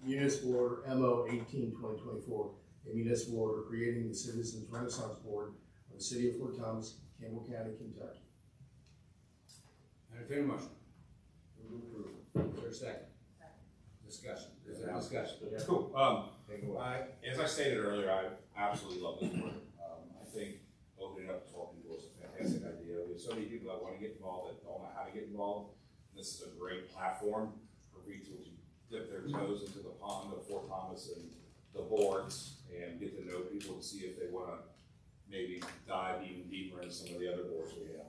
Municipal order MO 18/2024, a municipal order creating the Citizens Renaissance Board of the City of Fort Thomas, Campbell County, Kentucky. Entertained a motion. Is there a second? Discussion. Is there discussion? Cool. Take it away. As I stated earlier, I absolutely love this board. I think opening up to 12 people is a fantastic idea. We have so many people that want to get involved that don't know how to get involved. This is a great platform for people to dip their toes into the pond of Fort Thomas and the boards and get to know people to see if they want to maybe dive even deeper into some of the other boards we have.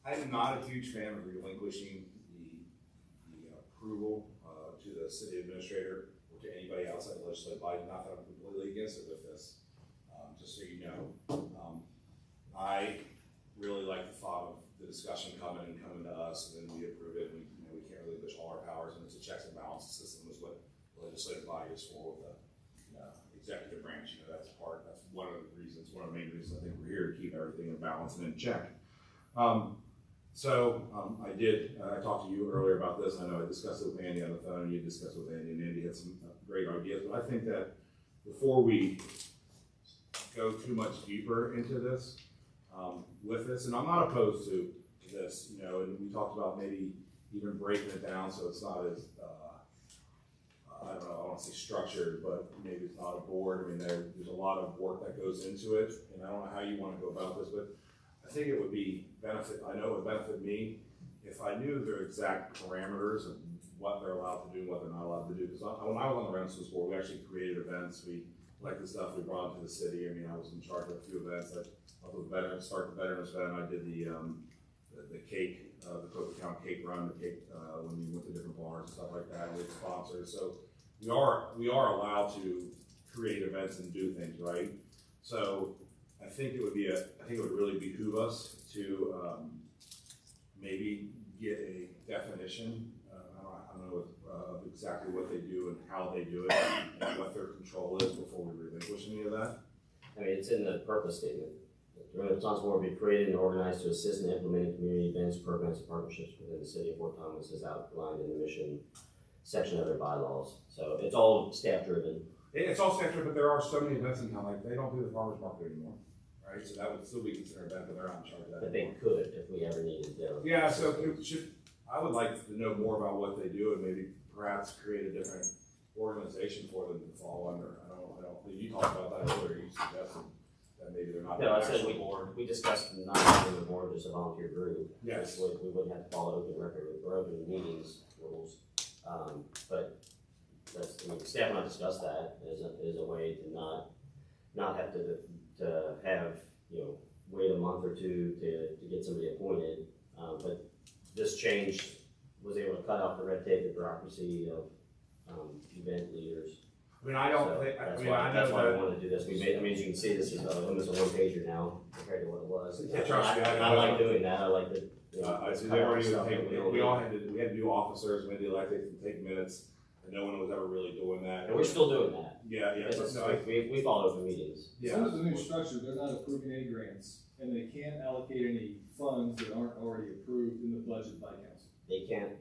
I'm not a huge fan of relinquishing the approval to the city administrator or to anybody outside the legislative body. Not that I'm completely against it with this, just so you know. I really like the thought of the discussion coming to us, and then we approve it. We can't really push all our powers, and it's a checks and balances system is what the legislative body is for with the executive branch. That's one of the reasons, one of the main reasons I think we're here, to keep everything in balance and in check. I talked to you earlier about this. I know I discussed it with Andy on the phone, and you discussed it with Andy, and Andy had some great ideas, but I think that before we go too much deeper into this, with this, and I'm not opposed to this, and we talked about maybe even breaking it down so it's not as, I don't know, I don't want to say structured, but maybe it's not a board. I mean, there's a lot of work that goes into it, and I don't know how you want to go about this, but I think it would be I know it would benefit me if I knew their exact parameters of what they're allowed to do and what they're not allowed to do. Because when I was on the Renaissance Board, we actually created events. We like the stuff we brought into the city. I mean, I was in charge of a few events. I helped with the Veterans Event. I did the cake, the Coca County cake run, the cake when we went to different bars and stuff like that. We had sponsors, so we are allowed to create events and do things, right? So I think it would really behoove us to, maybe get a definition, I don't know of exactly what they do and how they do it, and what their control is before we relinquish any of that. I mean, it's in the purpose statement. The Renaissance Board will be created and organized to assist in implementing community events, programs, and partnerships within the city of Fort Thomas as outlined in the mission section of their bylaws. So it's all staff driven. It's all sector, but there are so many events in town, like, they don't do the farmer's market anymore, right? So that would still be considered that, but they're not in charge of that. But they could if we ever needed to. Yeah, so I would like to know more about what they do and maybe perhaps create a different organization for them to fall under. I don't, you talked about that earlier, you suggested that maybe they're not. No, I an said actual board. we discussed not having a board, just a volunteer group. Yes. We wouldn't have to follow open record or open meetings rules. But that's, I mean, staff and I discussed that as a way to not have to have, wait a month or two to get somebody appointed. But this change was able to cut off the red tape, the bureaucracy of event leaders. I mean, I don't So think, that's I mean, why, I that's know why I that. wanted to do this. We made, I mean, as you can see, this is almost a one pager now compared to what it was. Yeah, trust me, I like doing that. I like the. I see they already we all had to do officers, we had to elect it, take minutes, and no one was ever really doing that. And we're still doing that. Yeah, It's- no, we follow open meetings. yeah. Under the new structure, they're not approving any grants, and they can't allocate any funds that aren't already approved in the budget by council. They can't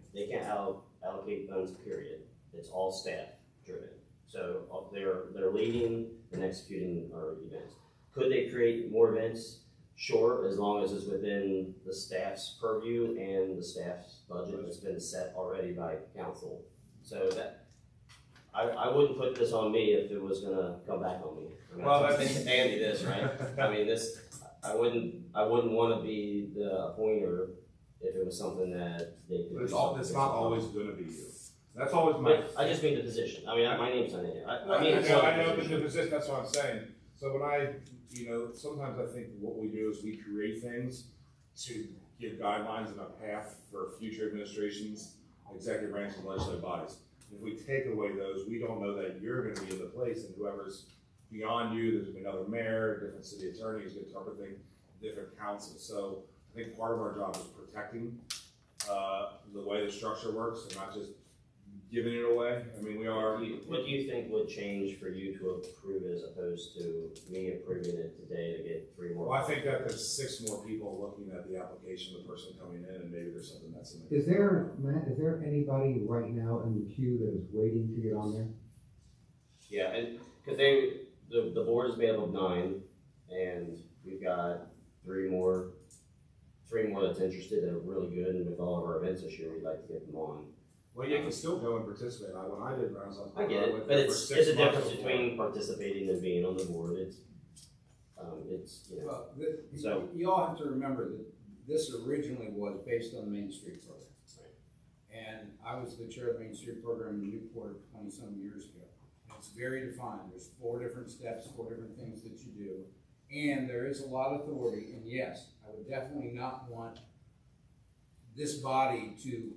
allocate funds, period. It's all staff driven. So they're leading and executing our events. Could they create more events? Sure, as long as it's within the staff's purview and the staff's budget that's been set already by council. So that, I wouldn't put this on me if it was gonna come back on me. I mean, Well, I that's- think Andy this, right? I mean, I wouldn't wanna be the appointer if it was something that they could. But do it's something not always gonna be you. That's always my. But I just mean the position. I mean, my name's on it. I I mean, know, but the position, that's what I'm saying. So when sometimes I think what we do is we create things to give guidelines and a path for future administrations, executive branch and legislative bodies. If we take away those, we don't know that you're gonna be in the place, and whoever's beyond you, there's gonna be another mayor, different city attorney who's gonna interpret things, different councils. So I think part of our job is protecting, the way the structure works and not just giving it away. I mean, we are. What do you think would change for you to approve it as opposed to me approving it today to get 3 more? Well, I think that there's 6 more people looking at the application, the person coming in, and maybe there's something that's in there. Is there, Matt, is there anybody right now in the queue that is waiting to get on there? Yeah, and because the board is made up of 9, and we've got 3 more that's interested that are really good, and with all of our events this year, we'd like to get them on. Well, you can still go and participate. When I did Renaissance. I get it, but it's a difference between participating and being on the board. It's Well, So- you all have to remember that this originally was based on the Main Street program. And I was the chair of the Main Street program in Newport 20-some years ago. It's very defined. There's 4 different steps, 4 different things that you do. And there is a lot of authority, and yes, I would definitely not want this body to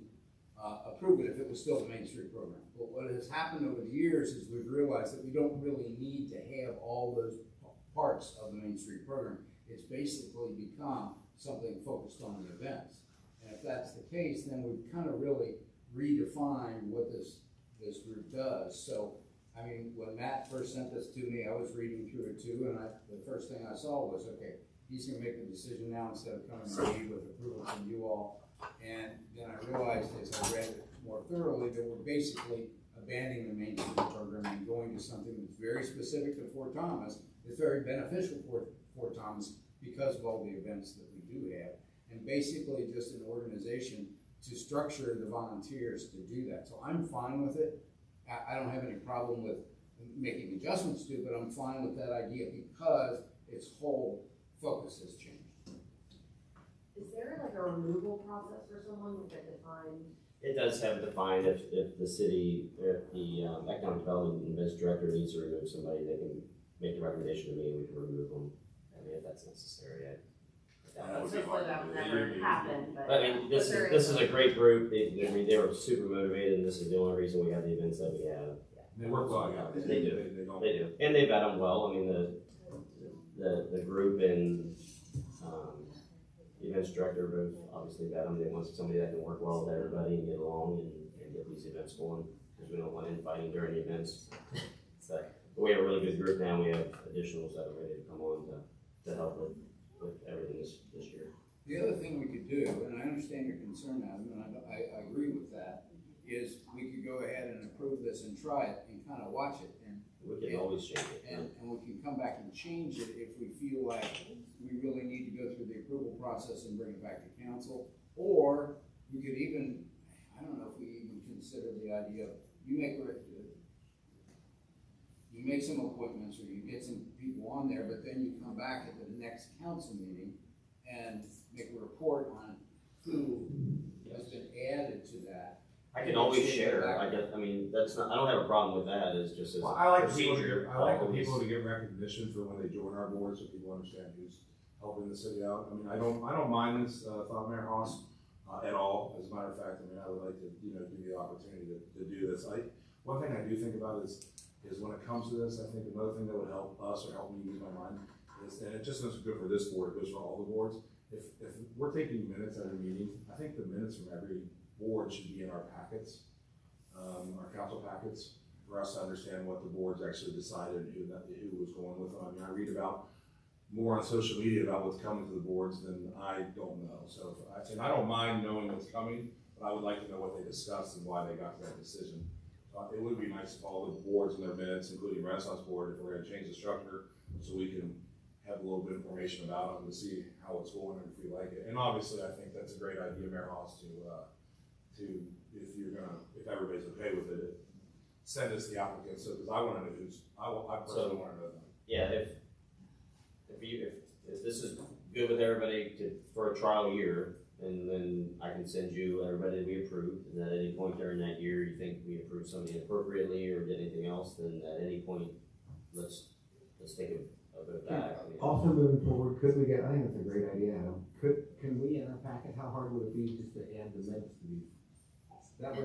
approve it if it was still the Main Street program. But what has happened over the years is we've realized that we don't really need to have all those parts of the Main Street program. It's basically become something focused on the events. And if that's the case, then we've kind of really redefined what this group does. So, I mean, when Matt first sent this to me, I was reading through it too, and the first thing I saw was, okay, he's gonna make the decision now instead of coming to me with approval from you all. And then I realized as I read it more thoroughly that we're basically abandoning the Main Street program and going to something that's very specific to Fort Thomas. It's very beneficial for Fort Thomas because of all the events that we do have. And basically just an organization to structure the volunteers to do that. So I'm fine with it. I don't have any problem with making adjustments to it, but I'm fine with that idea because its whole focus has changed. Is there like a removal process for someone with a defined? It does have defined if the city, if the economic development and business director needs to remove somebody, they can make the recommendation to me and we can remove them. I mean, if that's necessary. Hopefully that will never happen, but. I mean, this is a great group. They were super motivated, and this is the only reason we have the events that we have. They work well, yeah. They do. And they vet them well. I mean, the group and, events director both obviously got them. They want somebody that can work well with everybody and get along and get these events going, because we don't want infighting during the events. So, but we have a really good group now. We have additionals that are ready to come on to help with everything this year. The other thing we could do, and I understand your concern, Adam, and I agree with that, is we could go ahead and approve this and try it and kind of watch it. And We can always change it. And we can come back and change it if we feel like we really need to go through the approval process and bring it back to council. Or we could even, I don't know if we even consider the idea of, you make some appointments or you get some people on there, but then you come back at the next council meeting and make a report on who has been added to that. I can always share. I mean, that's not. I don't have a problem with that. It's just as Well, I like procedure. I like the people to get recognition for when they join our board, so people understand who's helping the city out. I mean, I don't mind this, thought Mayor Haas, at all. As a matter of fact, I mean, I would like to, give the opportunity to do this. One thing I do think about is when it comes to this, I think another thing that would help us or help me use my mind is, and it just isn't good for this board, it goes for all the boards. If we're taking minutes at a meeting, I think the minutes from every board should be in our packets, our council packets, for us to understand what the boards actually decided and who was going with them. I mean, I read about more on social media about what's coming to the boards than I don't know. So, and I don't mind knowing what's coming, but I would like to know what they discussed and why they got to that decision. It would be nice if all the boards in their minutes, including Renaissance Board, if we're going to change the structure, so we can have a little bit of information about them to see how it's going and if we like it. And obviously, I think that's a great idea, Mayor Haas, if everybody's okay with it, send us the applicants, so, because I want to know I personally want to know them. Yeah, if this is good with everybody for a trial year, and then I can send you everybody that we approved, and at any point during that year you think we approved something inappropriately or did anything else, then at any point, let's take a bit back. Also moving forward, could we get, I think that's a great idea, Adam. Can we in our packet, how hard would it be just to add the minutes to these? That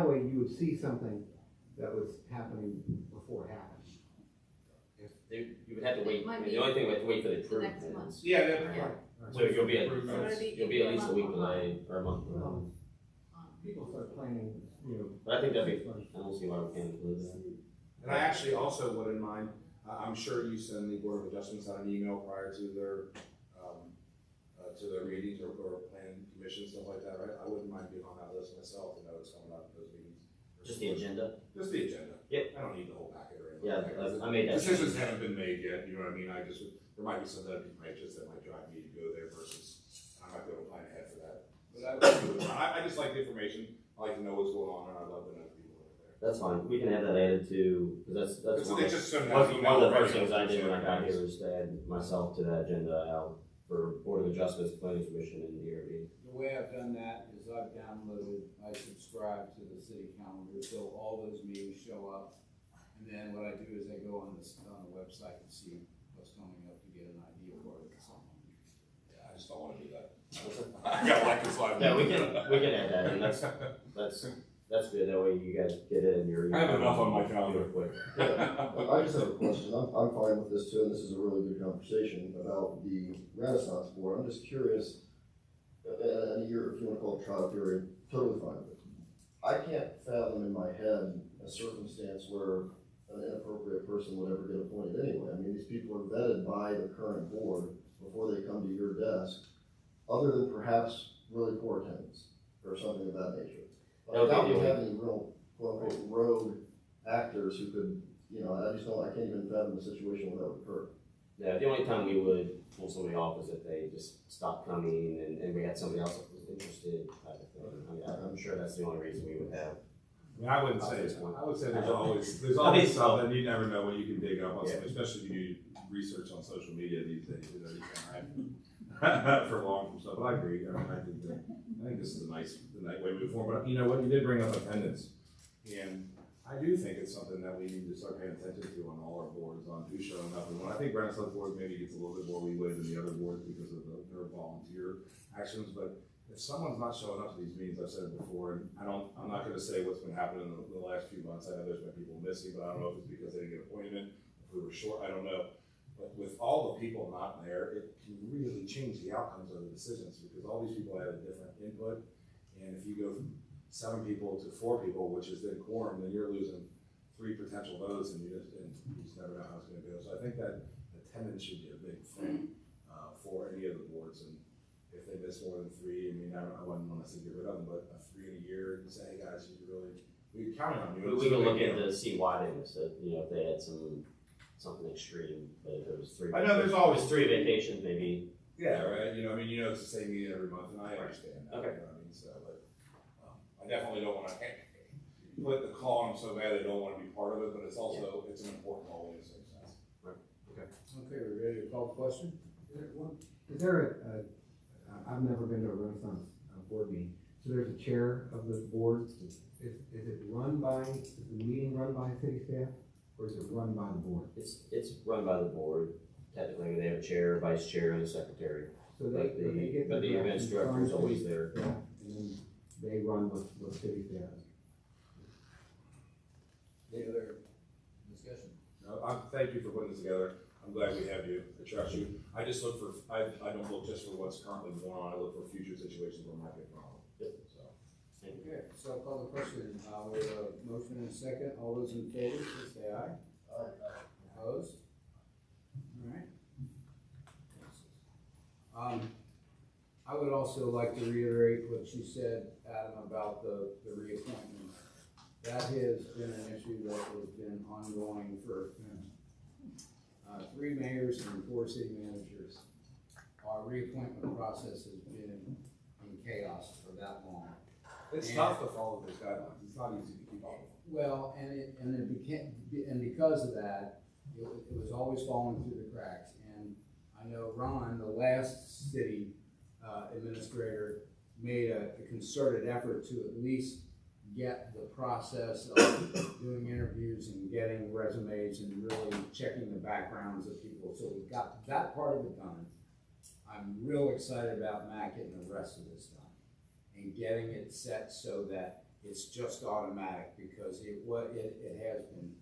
way you would see something that was happening before it happened. You would have to wait. Might I mean, be the only thing we have to wait for the the next approval. month. Yeah, So you'll be at least a week delay or a month delay. People start planning, But I think that'd be fun. I don't see why we can't include that. And I actually also wouldn't mind, I'm sure you send the Board of Adjustments out an email prior to their meetings or plan commission, stuff like that, right? I wouldn't mind being on that list myself to know what's coming up in those meetings. Just the agenda? Just the agenda. Yep. I don't need the whole packet or anything. Yeah, I made that. Decisions haven't been made yet, you know what I mean? There might be some that might drive me to go there versus, I might be able to plan ahead for that. But I just like the information, I like to know what's going on, and I love to know the people that are there. That's fine. We can add that added to, because that's one of the first things I did when I got here was to add myself to that agenda out for Board of Adjustments, Planning Commission, and DRB. The way I've done that is I subscribe to the city calendar, so all those meetings show up. And then what I do is I go on the website and see what's coming up to get an idea for it. Yeah, I just don't wanna do that. I got like this live. Yeah, we can add that, and that's good. That way you guys get it in your. I have enough on my calendar. Quick. I just have a question. I'm fine with this too, and this is a really good conversation about the Renaissance Board. I'm just curious, and a year, if you want to call it trial period, totally fine with it. I can't fathom in my head a circumstance where an inappropriate person would ever get appointed anyway. I mean, these people are vetted by the current board before they come to your desk, other than perhaps really poor attendance or something of that nature. I doubt we have any real quote-unquote rogue actors who could, I can't even fathom a situation where that would occur. Yeah, the only time we would pull somebody off is if they just stopped coming and we had somebody else that was interested type of thing. I mean, I'm sure that's the only reason we would have. I mean, I would say there's always something, you never know what you can dig up on something, especially if you do research on social media these days, you can hide for long from stuff, but I agree. I think this is the nice way to move forward, but you know what, you did bring up attendance, and I do think it's something that we need to start paying attention to on all our boards, on who's showing up and when. I think Renaissance Board maybe gets a little bit more leeway than the other boards because of their volunteer actions, but if someone's not showing up to these meetings, I've said it before, and I'm not gonna say what's been happening in the last few months. I know there's been people missing, but I don't know if it's because they didn't get an appointment, if we were short, I don't know. But with all the people not there, it can really change the outcomes of the decisions, because all these people have a different input. And if you go from 7 people to 4 people, which is then quorum, then you're losing 3 potential votes, and you just never know how it's gonna go. So I think that attendance should be a big thing, for any of the boards, and if they miss more than 3, I mean, I wouldn't wanna say get rid of them, but a 3 in a year, and say, hey guys, we're counting on you. We can look into see why they missed it, you know, if they had something extreme, but if it was 3. I know there's always 3 vacations, maybe. Yeah, right, you know, I mean, you know, it's the same meeting every month, and I understand that, Okay. you know what I mean, so, but, I definitely don't wanna put the call on them so bad they don't wanna be part of it, but it's also, it's an important role in a sense. Okay, we're ready to call the question? Is there I've never been to a Renaissance board meeting, so there's a chair of the board. Is it run by, is the meeting run by city staff, or is it run by the board? It's run by the board. Technically, they have a chair, vice chair, and a secretary. So they get. But the events director is always there. Yeah, and then they run with city staff. Any other discussion? No, thank you for putting this together. I'm glad we have you. I trust you. I just look for, I don't look just for what's currently going on. I look for future situations where might be a problem. So. Okay, so I'll call the question, with a motion and a second. All those in favor, please say aye. Opposed? All right. I would also like to reiterate what you said, Adam, about the reappointments. That has been an issue that has been ongoing for 3 mayors and 4 city managers. Our reappointment process has been in chaos for that long. It's tough to follow those guidelines. It's not easy to keep up with. Well, and because of that, it was always falling through the cracks. And I know Ron, the last city administrator, made a concerted effort to at least get the process of doing interviews and getting resumes and really checking the backgrounds of people. So we got that part of it done. I'm real excited about Matt getting the rest of this done and getting it set so that it's just automatic, because it has been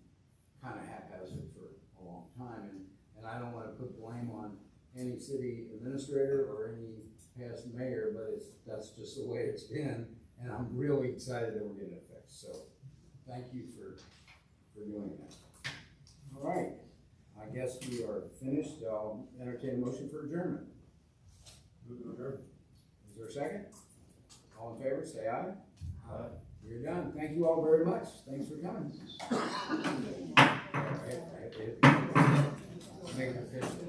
kind of haphazard for a long time. And I don't want to put blame on any city administrator or any past mayor, but that's just the way it's been. And I'm really excited that we're getting it fixed. So thank you for doing that. All right. I guess we are finished. I'll entertain a motion for adjournment. Move to adjourn. Is there a second? All in favor, say aye. Aye. We're done. Thank you all very much. Thanks for coming. Make it official.